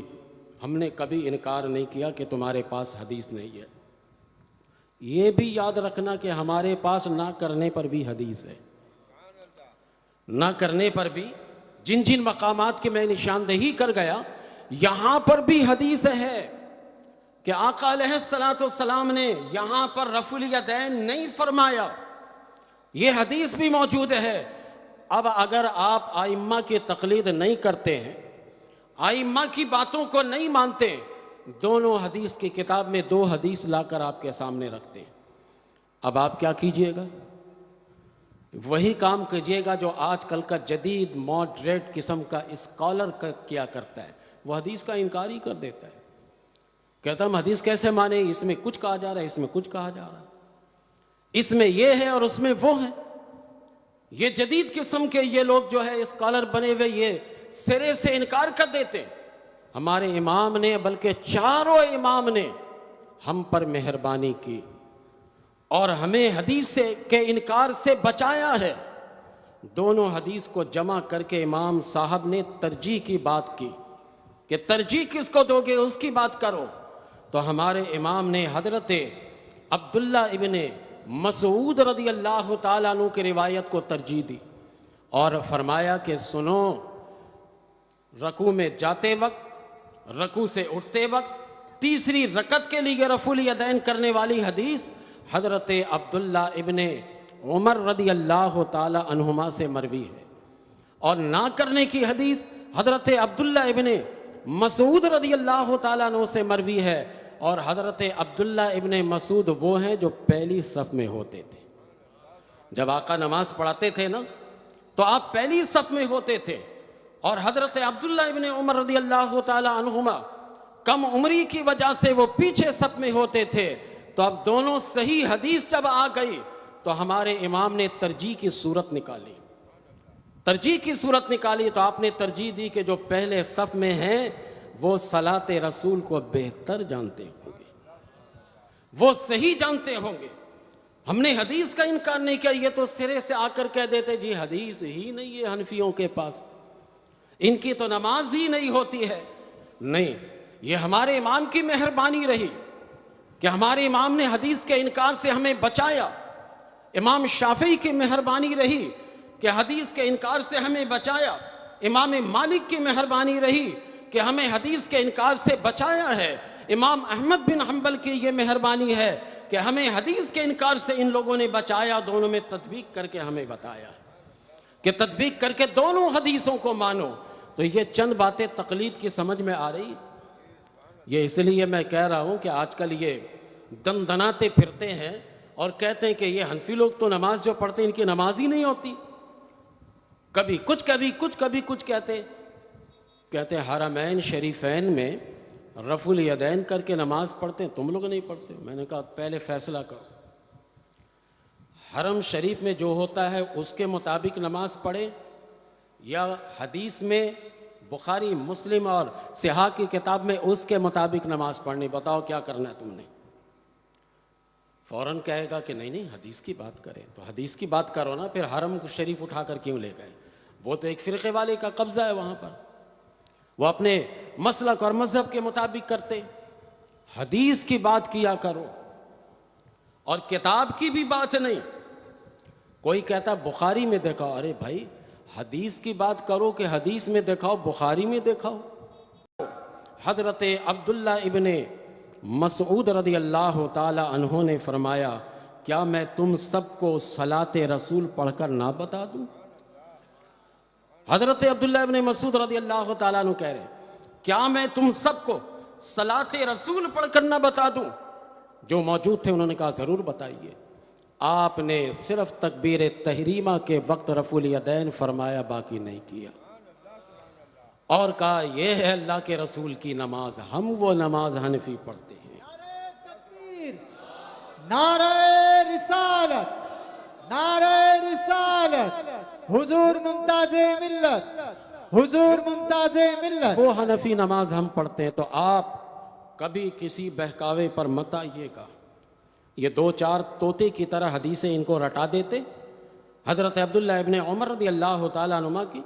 ہم نے کبھی انکار نہیں کیا کہ تمہارے پاس حدیث نہیں ہے، یہ بھی یاد رکھنا کہ ہمارے پاس نہ کرنے پر بھی حدیث ہے، نہ کرنے پر بھی جن جن مقامات کی میں نشاندہی کر گیا یہاں پر بھی حدیث ہے کہ آقا علیہ السلام نے یہاں پر رفع الیدین نہیں فرمایا، یہ حدیث بھی موجود ہے۔ اب اگر آپ ائمہ کی تقلید نہیں کرتے ہیں، ائمہ کی باتوں کو نہیں مانتے، دونوں حدیث کی کتاب میں 2 حدیث لا کر آپ کے سامنے رکھتے ہیں، اب آپ کیا کیجئے گا؟ وہی کام کیجئے گا جو آج کل کا جدید ماڈریٹ قسم کا اسکالر کیا کرتا ہے، وہ حدیث کا انکار ہی کر دیتا ہے، کہتا ہم حدیث کیسے مانے، اس میں کچھ کہا جا رہا ہے، اس میں کچھ کہا جا رہا ہے، اس میں یہ ہے اور اس میں وہ ہے۔ یہ جدید قسم کے یہ لوگ جو ہے اسکالر بنے ہوئے یہ سرے سے انکار کر دیتے۔ ہمارے امام نے بلکہ 4 امام نے ہم پر مہربانی کی اور ہمیں حدیث کے انکار سے بچایا ہے۔ دونوں حدیث کو جمع کر کے امام صاحب نے ترجیح کی بات کی کہ ترجیح کس کو دو گے اس کی بات کرو، تو ہمارے امام نے حضرت عبداللہ ابن مسعود رضی اللہ تعالیٰ عنہ کی روایت کو ترجیح دی اور فرمایا کہ سنو، رکوع میں جاتے وقت، رکوع سے اٹھتے وقت، تیسری رکعت کے لیے رفع الیدین کرنے والی حدیث حضرت عبداللہ ابن عمر رضی اللہ تعالیٰ عنہما سے مروی ہے، اور نہ کرنے کی حدیث حضرت عبداللہ ابن مسعود رضی اللہ تعالیٰ عنہ سے مروی ہے، اور حضرت عبداللہ ابن مسعود وہ ہیں جو پہلی صف میں ہوتے تھے۔ جب آقا نماز پڑھاتے تھے نا تو آپ پہلی صف میں ہوتے تھے، اور حضرت عبداللہ ابن عمر رضی اللہ تعالیٰ عنہما کم عمری کی وجہ سے وہ پیچھے صف میں ہوتے تھے۔ تو اب دونوں صحیح حدیث جب آ گئی تو ہمارے امام نے ترجیح کی صورت نکالی، ترجیح کی صورت نکالی تو آپ نے ترجیح دی کہ جو پہلے صف میں ہیں وہ صلاۃ رسول کو بہتر جانتے ہوں گے، وہ صحیح جانتے ہوں گے۔ ہم نے حدیث کا انکار نہیں کیا، یہ تو سرے سے آ کر کہہ دیتے جی حدیث ہی نہیں ہے حنفیوں کے پاس، ان کی تو نماز ہی نہیں ہوتی ہے۔ نہیں، یہ ہمارے امام کی مہربانی رہی کہ ہمارے امام نے حدیث کے انکار سے ہمیں بچایا، امام شافعی کی مہربانی رہی کہ حدیث کے انکار سے ہمیں بچایا، امام مالک کی مہربانی رہی کہ ہمیں حدیث کے انکار سے بچایا ہے، امام احمد بن حنبل کی یہ مہربانی ہے کہ ہمیں حدیث کے انکار سے ان لوگوں نے بچایا، دونوں میں تطبیق کر کے ہمیں بتایا کہ تطبیق کر کے دونوں حدیثوں کو مانو۔ تو یہ چند باتیں تقلید کی سمجھ میں آ رہی، یہ اس لیے میں کہہ رہا ہوں کہ آج کل یہ دندناتے پھرتے ہیں اور کہتے ہیں کہ یہ حنفی لوگ تو نماز جو پڑھتے ہیں ان کی نماز ہی نہیں ہوتی، کبھی کچھ کہتے ہیں حرمین شریفین میں رفع الیدین کر کے نماز پڑھتے ہیں، تم لوگ نہیں پڑھتے۔ میں نے کہا پہلے فیصلہ کرو، حرم شریف میں جو ہوتا ہے اس کے مطابق نماز پڑھے یا حدیث میں بخاری مسلم اور صحاح کی کتاب میں اس کے مطابق نماز پڑھنی، بتاؤ کیا کرنا ہے تم نے؟ فوراً کہے گا کہ نہیں حدیث کی بات کریں، تو حدیث کی بات کرو نا، پھر حرم شریف اٹھا کر کیوں لے گئے؟ وہ تو ایک فرقے والے کا قبضہ ہے وہاں پر، وہ اپنے مسلک اور مذہب کے مطابق کرتے۔ حدیث کی بات کیا کرو اور کتاب کی بھی بات نہیں۔ کوئی کہتا بخاری میں دکھاؤ، ارے بھائی حدیث کی بات کرو کہ حدیث میں دکھاؤ، بخاری میں دکھاؤ۔ حضرت عبداللہ ابن مسعود رضی اللہ تعالی عنہ نے فرمایا کیا میں تم سب کو صلاۃ رسول پڑھ کر نہ بتا دوں؟ حضرت عبداللہ ابن مسعود رضی اللہ تعالیٰ عنہ کہہ رہے ہیں کیا میں تم سب کو صلاۃ رسول پڑھ کر نہ بتا دوں؟ جو موجود تھے انہوں نے کہا ضرور بتائیے۔ آپ نے صرف تکبیر تحریمہ کے وقت رفع الیدین فرمایا، باقی نہیں کیا، اور کہا یہ ہے اللہ کے رسول کی نماز، ہم وہ نماز حنفی پڑھتے ہیں۔ نعرہ تکبیر، نعرہ رسالت، نعرہ رسالت، حضور ممتاز ملت، حضور ممتاز ملت۔ وہ حنفی نماز ہم پڑھتے ہیں، تو آپ کبھی کسی بہکاوے پر مت آئیے گا۔ یہ دو چار طوطے کی طرح حدیثیں ان کو رٹا دیتے۔ حضرت عبداللہ ابن عمر رضی اللہ تعالیٰ عنہ کی،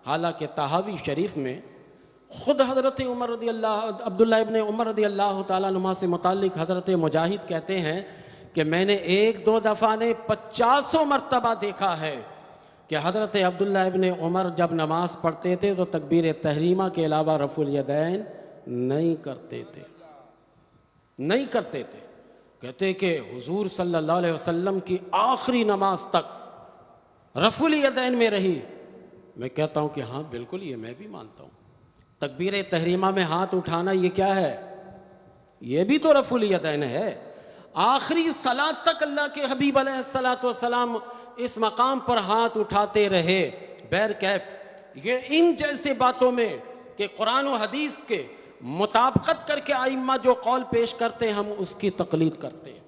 حالانکہ طحاوی شریف میں خود حضرت عبداللہ ابن عمر رضی اللہ تعالیٰ عنہ سے متعلق حضرت مجاہد کہتے ہیں کہ میں نے ایک دو دفعہ نے 50 مرتبہ دیکھا ہے کہ حضرت عبداللہ ابن عمر جب نماز پڑھتے تھے تو تکبیر تحریمہ کے علاوہ رفع الیدین نہیں کرتے تھے۔ کہتے کہ حضور صلی اللہ علیہ وسلم کی آخری نماز تک رفع الیدین میں رہی۔ میں کہتا ہوں کہ ہاں بالکل، یہ میں بھی مانتا ہوں۔ تکبیر تحریمہ میں ہاتھ اٹھانا یہ کیا ہے؟ یہ بھی تو رفع الیدین ہے۔ آخری صلاۃ تک اللہ کے حبیب علیہ الصلوۃ والسلام اس مقام پر ہاتھ اٹھاتے رہے بیر کیف۔ یہ ان جیسے باتوں میں کہ قرآن و حدیث کے مطابقت کر کے ائمہ جو قول پیش کرتے ہیں ہم اس کی تقلید کرتے ہیں۔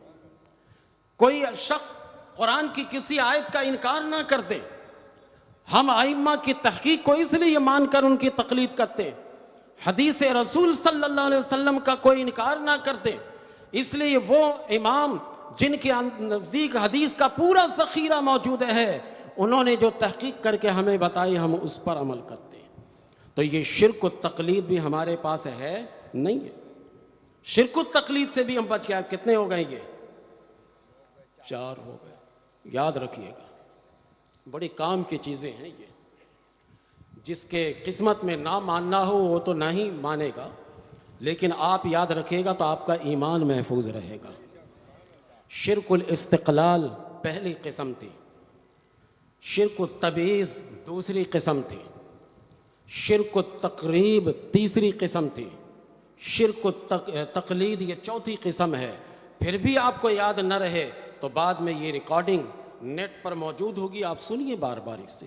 کوئی شخص قرآن کی کسی آیت کا انکار نہ کر دے، ہم ائمہ کی تحقیق کو اس لیے مان کر ان کی تقلید کرتے ہیں۔ حدیث رسول صلی اللہ علیہ وسلم کا کوئی انکار نہ کر دے، اس لیے وہ امام جن کے نزدیک حدیث کا پورا ذخیرہ موجود ہے، انہوں نے جو تحقیق کر کے ہمیں بتائی ہم اس پر عمل کرتے ہیں۔ تو یہ شرک و تقلید بھی ہمارے پاس ہے نہیں ہے۔ شرک و تقلید سے بھی ہم بچ گئے۔ کتنے ہو گئے؟ یہ 4 ہو گئے، یاد رکھیے گا، بڑی کام کی چیزیں ہیں یہ۔ جس کے قسمت میں نہ ماننا ہو وہ تو نہیں مانے گا، لیکن آپ یاد رکھیے گا تو آپ کا ایمان محفوظ رہے گا۔ شرک الاستقلال پہلی قسم تھی، شرک التبعیض دوسری قسم تھی، شرک التقریب تیسری قسم تھی، شرک التقلید یہ چوتھی قسم ہے۔ پھر بھی آپ کو یاد نہ رہے تو بعد میں یہ ریکارڈنگ نیٹ پر موجود ہوگی، آپ سنیے بار بار اس سے۔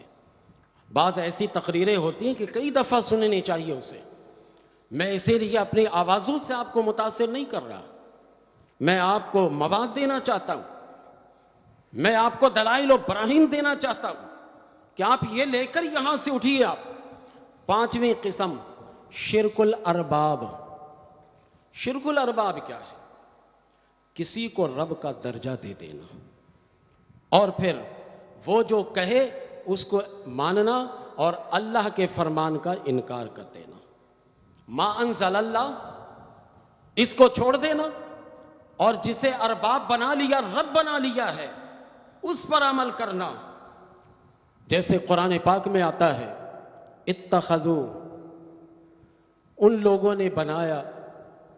بعض ایسی تقریریں ہوتی ہیں کہ کئی دفعہ سننی چاہیے اسے۔ میں اسی لیے اپنی آوازوں سے آپ کو متاثر نہیں کر رہا، میں آپ کو مواد دینا چاہتا ہوں، میں آپ کو دلائل و براہین دینا چاہتا ہوں کہ آپ یہ لے کر یہاں سے اٹھیے۔ آپ 5ویں قسم شرک الارباب۔ شرک الارباب کیا ہے؟ کسی کو رب کا درجہ دے دینا۔ اور پھر وہ جو کہے اس کو ماننا اور اللہ کے فرمان کا انکار کر دینا. ما انزل اللہ، اس کو چھوڑ دینا، اور جسے ارباب بنا لیا، رب بنا لیا ہے، اس پر عمل کرنا. جیسے قرآن پاک میں آتا ہے اتخذوا، ان لوگوں نے بنایا،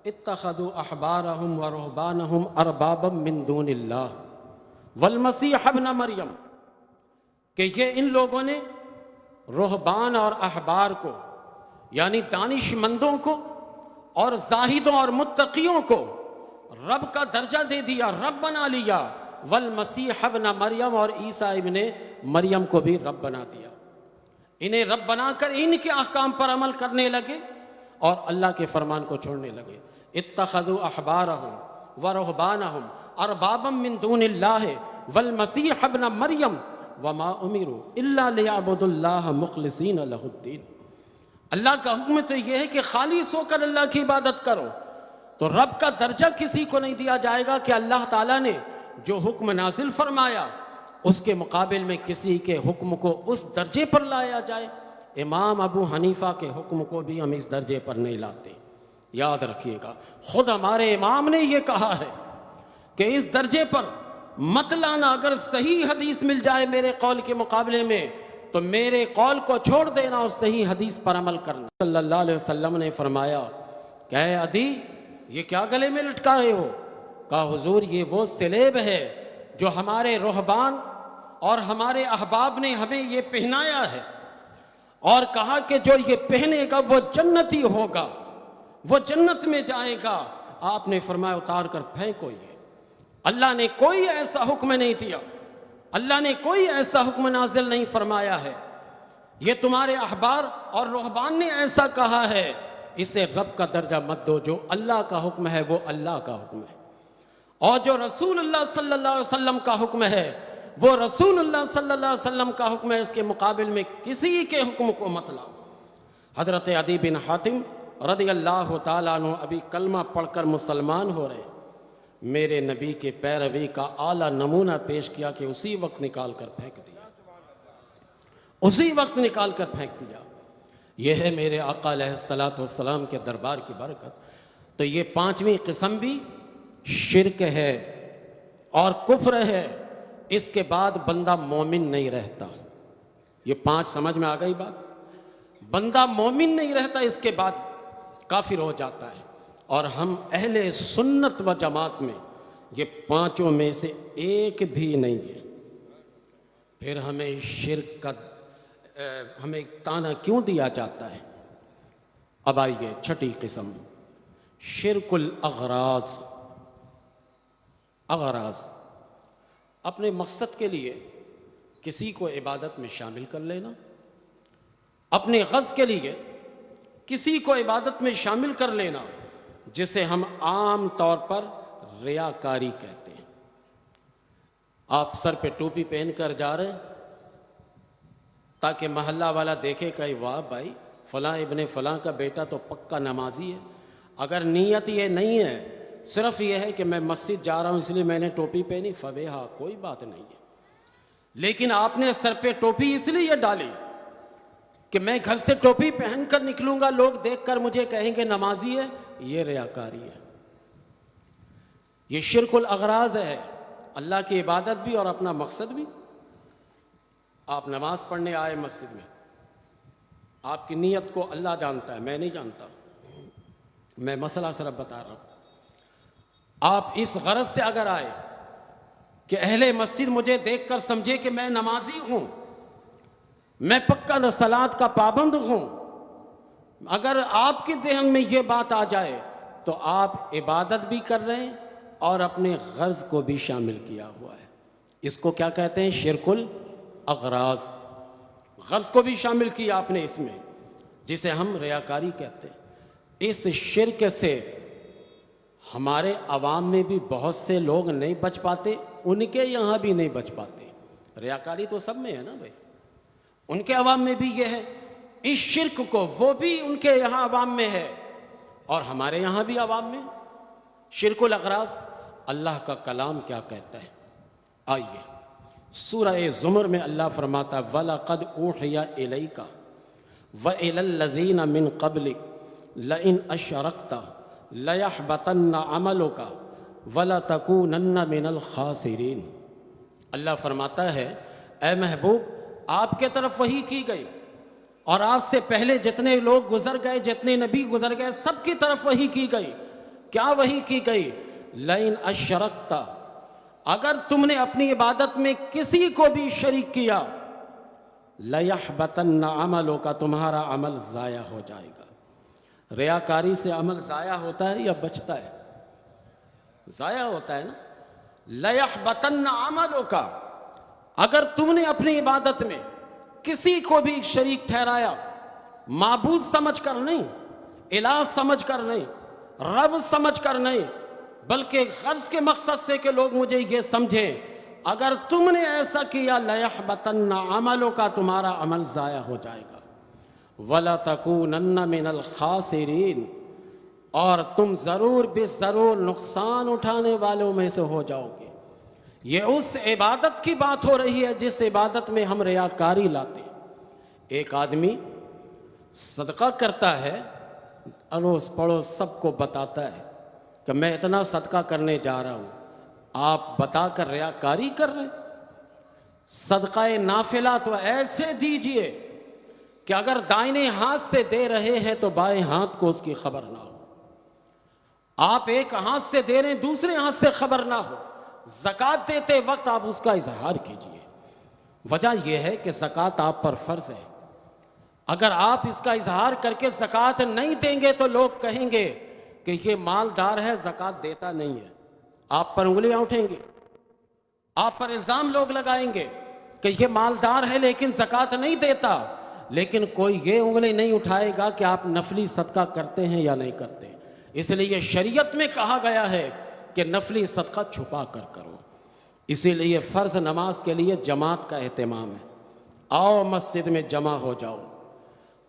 اتخذوا احبارہم ورہبانہم اربابا من دون اللہ والمسیح ابن مریم، کہ یہ ان لوگوں نے رہبان اور احبار کو، یعنی دانش مندوں کو اور زاہدوں اور متقیوں کو رب کا درجہ دے دیا، رب بنا لیا. والمسیح ابن مریم، اور عیسیٰ ابن مریم کو بھی رب بنا دیا. انہیں رب بنا کر ان کے احکام پر عمل کرنے لگے اور اللہ کے فرمان کو چھوڑنے لگے. اتخذوا احبارہم ورہبانہم اربابا من دون اللہ والمسیح ابن مریم وما امروا الا لیعبدوا اللہ مخلصین لہ الدین. اللہ کا حکم تو یہ ہے کہ خالص ہو کر اللہ کی عبادت کرو. تو رب کا درجہ کسی کو نہیں دیا جائے گا کہ اللہ تعالیٰ نے جو حکم نازل فرمایا اس کے مقابل میں کسی کے حکم کو اس درجے پر لایا جائے. امام ابو حنیفہ کے حکم کو بھی ہم اس درجے پر نہیں لاتے. یاد رکھیے گا، خود ہمارے امام نے یہ کہا ہے کہ اس درجے پر مت لانا. اگر صحیح حدیث مل جائے میرے قول کے مقابلے میں تو میرے قول کو چھوڑ دینا اور صحیح حدیث پر عمل کرنا. صلی اللہ علیہ وسلم نے فرمایا کہ اے عدی، یہ کیا گلے میں لٹکائے ہو؟ کہا حضور یہ وہ سلیب ہے جو ہمارے رہبان اور ہمارے احباب نے ہمیں یہ پہنایا ہے، اور کہا کہ جو یہ پہنے گا وہ جنتی ہوگا، وہ جنت میں جائے گا. آپ نے فرمایا اتار کر پھینکو یہ. اللہ نے کوئی ایسا حکم نہیں دیا، اللہ نے کوئی ایسا حکم نازل نہیں فرمایا ہے. یہ تمہارے احبار اور رہبان نے ایسا کہا ہے، اسے رب کا درجہ مت دو. جو اللہ کا حکم ہے وہ اللہ کا حکم ہے، اور جو رسول اللہ صلی اللہ علیہ وسلم کا حکم ہے وہ رسول اللہ صلی اللہ علیہ وسلم کا حکم ہے. اس کے مقابل میں کسی کے حکم کو مت لاؤ. حضرت عدی بن حاتم رضی اللہ تعالیٰ عنہ ابھی کلمہ پڑھ کر مسلمان ہو رہے، میرے نبی کے پیروی کا اعلیٰ نمونہ پیش کیا کہ اسی وقت نکال کر پھینک دیا، اسی وقت نکال کر پھینک دیا. یہ ہے میرے آقا علیہ الصلوۃ والسلام کے دربار کی برکت. تو یہ پانچویں قسم بھی شرک ہے اور کفر ہے. اس کے بعد بندہ مومن نہیں رہتا. یہ 5 سمجھ میں آ گئی بات؟ بندہ مومن نہیں رہتا، اس کے بعد کافر ہو جاتا ہے. اور ہم اہل سنت و جماعت میں یہ 5 میں سے ایک بھی نہیں ہے. پھر ہمیں شرک کا ہمیں تانا کیوں دیا جاتا ہے؟ اب آئیے 6ٹھی قسم، شرک الاغراض. اغراض اپنے مقصد کے لیے کسی کو عبادت میں شامل کر لینا، اپنے غرض کے لیے کسی کو عبادت میں شامل کر لینا، جسے ہم عام طور پر ریاکاری کہتے ہیں. آپ سر پہ ٹوپی پہن کر جا رہے ہیں تاکہ محلہ والا دیکھے کہ واہ بھائی فلاں ابن فلاں کا بیٹا تو پکا نمازی ہے. اگر نیت یہ نہیں ہے، صرف یہ ہے کہ میں مسجد جا رہا ہوں اس لیے میں نے ٹوپی پہنی، فبیہا، کوئی بات نہیں ہے. لیکن آپ نے سر پہ ٹوپی اس لیے ڈالی کہ میں گھر سے ٹوپی پہن کر نکلوں گا، لوگ دیکھ کر مجھے کہیں گے نمازی ہے، یہ ریاکاری ہے. یہ شرک الاغراض ہے، اللہ کی عبادت بھی اور اپنا مقصد بھی. آپ نماز پڑھنے آئے مسجد میں، آپ کی نیت کو اللہ جانتا ہے، میں نہیں جانتا. میں مسئلہ صرف بتا رہا ہوں. آپ اس غرض سے اگر آئے کہ اہل مسجد مجھے دیکھ کر سمجھے کہ میں نمازی ہوں، میں پکا صلاۃ کا پابند ہوں، اگر آپ کے ذہن میں یہ بات آ جائے تو آپ عبادت بھی کر رہے ہیں اور اپنے غرض کو بھی شامل کیا ہوا ہے. اس کو کیا کہتے ہیں؟ شرک الاغراض. غرض کو بھی شامل کیا آپ نے اس میں، جسے ہم ریاکاری کہتے ہیں. اس شرک سے ہمارے عوام میں بھی بہت سے لوگ نہیں بچ پاتے، ان کے یہاں بھی نہیں بچ پاتے. ریاکاری تو سب میں ہے نا بھائی، ان کے عوام میں بھی یہ ہے. اس شرک کو وہ بھی ان کے یہاں عوام میں ہے اور ہمارے یہاں بھی عوام میں. شرک الاغراض اللہ کا کلام کیا کہتا ہے؟ آئیے سورہ زمر میں اللہ فرماتا وَلَقَدْ أُوحِيَ إِلَيْكَ وَإِلَى الَّذِينَ مِن قَبْلِكَ لَئِنْ أَشْرَكْتَ لَيَحْبَطَنَّ عَمَلُكَ وَلَتَكُونَنَّ مِنَ الْخَاسِرِينَ۔ اللہ فرماتا ہے اے محبوب آپ کے طرف وحی کی گئی، اور آپ سے پہلے جتنے لوگ گزر گئے، جتنے نبی گزر گئے، سب کی طرف وحی کی گئی۔ کیا وحی کی گئی؟ لَئِنْ أَشْرَكْتَ، اگر تم نے اپنی عبادت میں کسی کو بھی شریک کیا، لَيَحْبَطَنَّ عَمَلُكَ، تمہارا عمل ضائع ہو جائے گا۔ ریاکاری سے عمل ضائع ہوتا ہے یا بچتا ہے؟ ضائع ہوتا ہے نا۔ لَيَحْبَطَنَّ عَمَلُكَ، اگر تم نے اپنی عبادت میں کسی کو بھی شریک ٹھہرایا، معبود سمجھ کر نہیں، الہ سمجھ کر نہیں، رب سمجھ کر نہیں، بلکہ غرض کے مقصد سے کہ لوگ مجھے یہ سمجھیں، اگر تم نے ایسا کیا لَيَحْبَطَنَّ عَمَلُكَ، تمہارا عمل ضائع ہو جائے گا۔ وَلَتَكُونَنَّ مِنَ الْخَاسِرِينَ، اور تم ضرور بے ضرور نقصان اٹھانے والوں میں سے ہو جاؤ گے۔ یہ اس عبادت کی بات ہو رہی ہے جس عبادت میں ہم ریاکاری لاتے ہیں۔ ایک آدمی صدقہ کرتا ہے، اڑوس پڑوس سب کو بتاتا ہے کہ میں اتنا صدقہ کرنے جا رہا ہوں، آپ بتا کر ریاکاری کر رہے ہیں۔ صدقہ نافلہ تو ایسے دیجئے کہ اگر دائیں ہاتھ سے دے رہے ہیں تو بائیں ہاتھ کو اس کی خبر نہ ہو۔ آپ ایک ہاتھ سے دے رہے ہیں، دوسرے ہاتھ سے خبر نہ ہو۔ زکوٰۃ دیتے وقت آپ اس کا اظہار کیجئے۔ وجہ یہ ہے کہ زکوٰۃ آپ پر فرض ہے۔ اگر آپ اس کا اظہار کر کے زکوٰۃ نہیں دیں گے تو لوگ کہیں گے کہ یہ مالدار ہے، زکوٰۃ دیتا نہیں ہے۔ آپ پر انگلیاں اٹھیں گی، آپ پر الزام لوگ لگائیں گے کہ یہ مالدار ہے لیکن زکوٰۃ نہیں دیتا، لیکن کوئی یہ انگلی نہیں اٹھائے گا کہ آپ نفلی صدقہ کرتے ہیں یا نہیں کرتے۔ اس لیے شریعت میں کہا گیا ہے کہ نفلی صدقہ چھپا کر کرو۔ اسی لیے فرض نماز کے لیے جماعت کا اہتمام ہے۔ آؤ مسجد میں جمع ہو جاؤ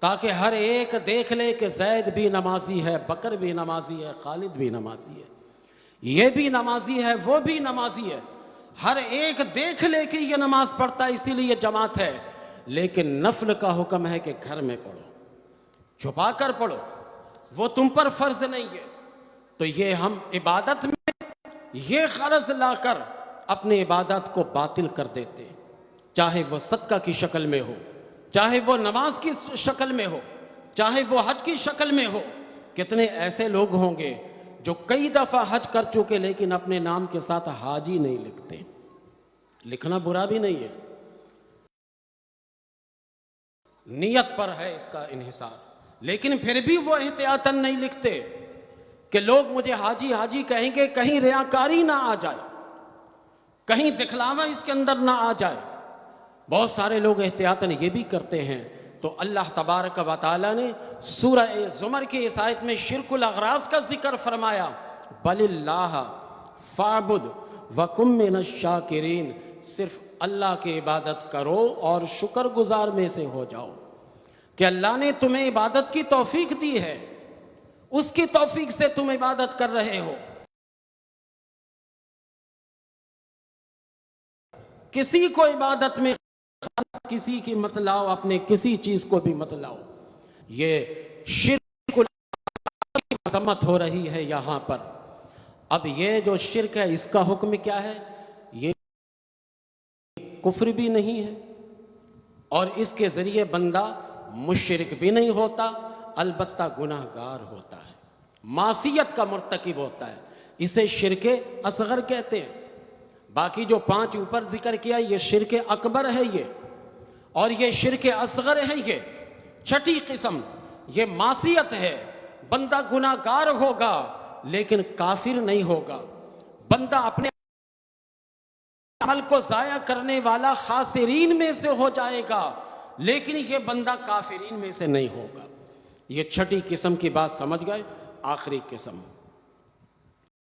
تاکہ ہر ایک دیکھ لے کہ زید بھی نمازی ہے، بکر بھی نمازی ہے، خالد بھی نمازی ہے، یہ بھی نمازی ہے، وہ بھی نمازی ہے۔ ہر ایک دیکھ لے کہ یہ نماز پڑھتا ہے، اسی لیے جماعت ہے۔ لیکن نفل کا حکم ہے کہ گھر میں پڑھو، چھپا کر پڑھو، وہ تم پر فرض نہیں ہے۔ تو یہ ہم عبادت میں یہ غرض لا کر اپنی عبادت کو باطل کر دیتے ہیں، چاہے وہ صدقہ کی شکل میں ہو، چاہے وہ نماز کی شکل میں ہو، چاہے وہ حج کی شکل میں ہو۔ کتنے ایسے لوگ ہوں گے جو کئی دفعہ حج کر چکے لیکن اپنے نام کے ساتھ حاجی نہیں لکھتے۔ لکھنا برا بھی نہیں ہے، نیت پر ہے اس کا انحصار، لیکن پھر بھی وہ احتیاطاً نہیں لکھتے کہ لوگ مجھے حاجی حاجی کہیں گے، کہیں ریاکاری نہ آ جائے، کہیں دکھلاوا اس کے اندر نہ آ جائے۔ بہت سارے لوگ احتیاطاً یہ بھی کرتے ہیں۔ تو اللہ تبارک و تعالیٰ نے سورہ زمر کی اس آیت میں شرک الاغراض کا ذکر فرمایا، بل اللہ فاعبد وکم من الشاکرین، صرف اللہ کی عبادت کرو اور شکر گزار میں سے ہو جاؤ۔ کہ اللہ نے تمہیں عبادت کی توفیق دی ہے، اس کی توفیق سے تم عبادت کر رہے ہو۔ کسی کو عبادت میں کسی کی مت لاؤ، اپنے کسی چیز کو بھی مت لاؤ۔ یہ شرک کی مذمت ہو رہی ہے یہاں پر۔ اب یہ جو شرک ہے اس کا حکم کیا ہے؟ یہ کفر بھی نہیں ہے اور اس کے ذریعے بندہ مشرک بھی نہیں ہوتا، البتہ گناہ گار ہوتا ہے، معصیت کا مرتکب ہوتا ہے۔ اسے شرک اصغر کہتے ہیں۔ باقی جو 5 اوپر ذکر کیا یہ شرک اکبر ہے، یہ اور یہ شرک اصغر ہے۔ یہ چھٹی قسم یہ معصیت ہے، بندہ گناہ گار ہوگا لیکن کافر نہیں ہوگا، بندہ اپنے عمل کو ضائع کرنے والا خاسرین میں سے ہو جائے گا لیکن یہ بندہ کافرین میں سے نہیں ہوگا۔ یہ چھٹی قسم کی بات سمجھ گئے۔ آخری قسم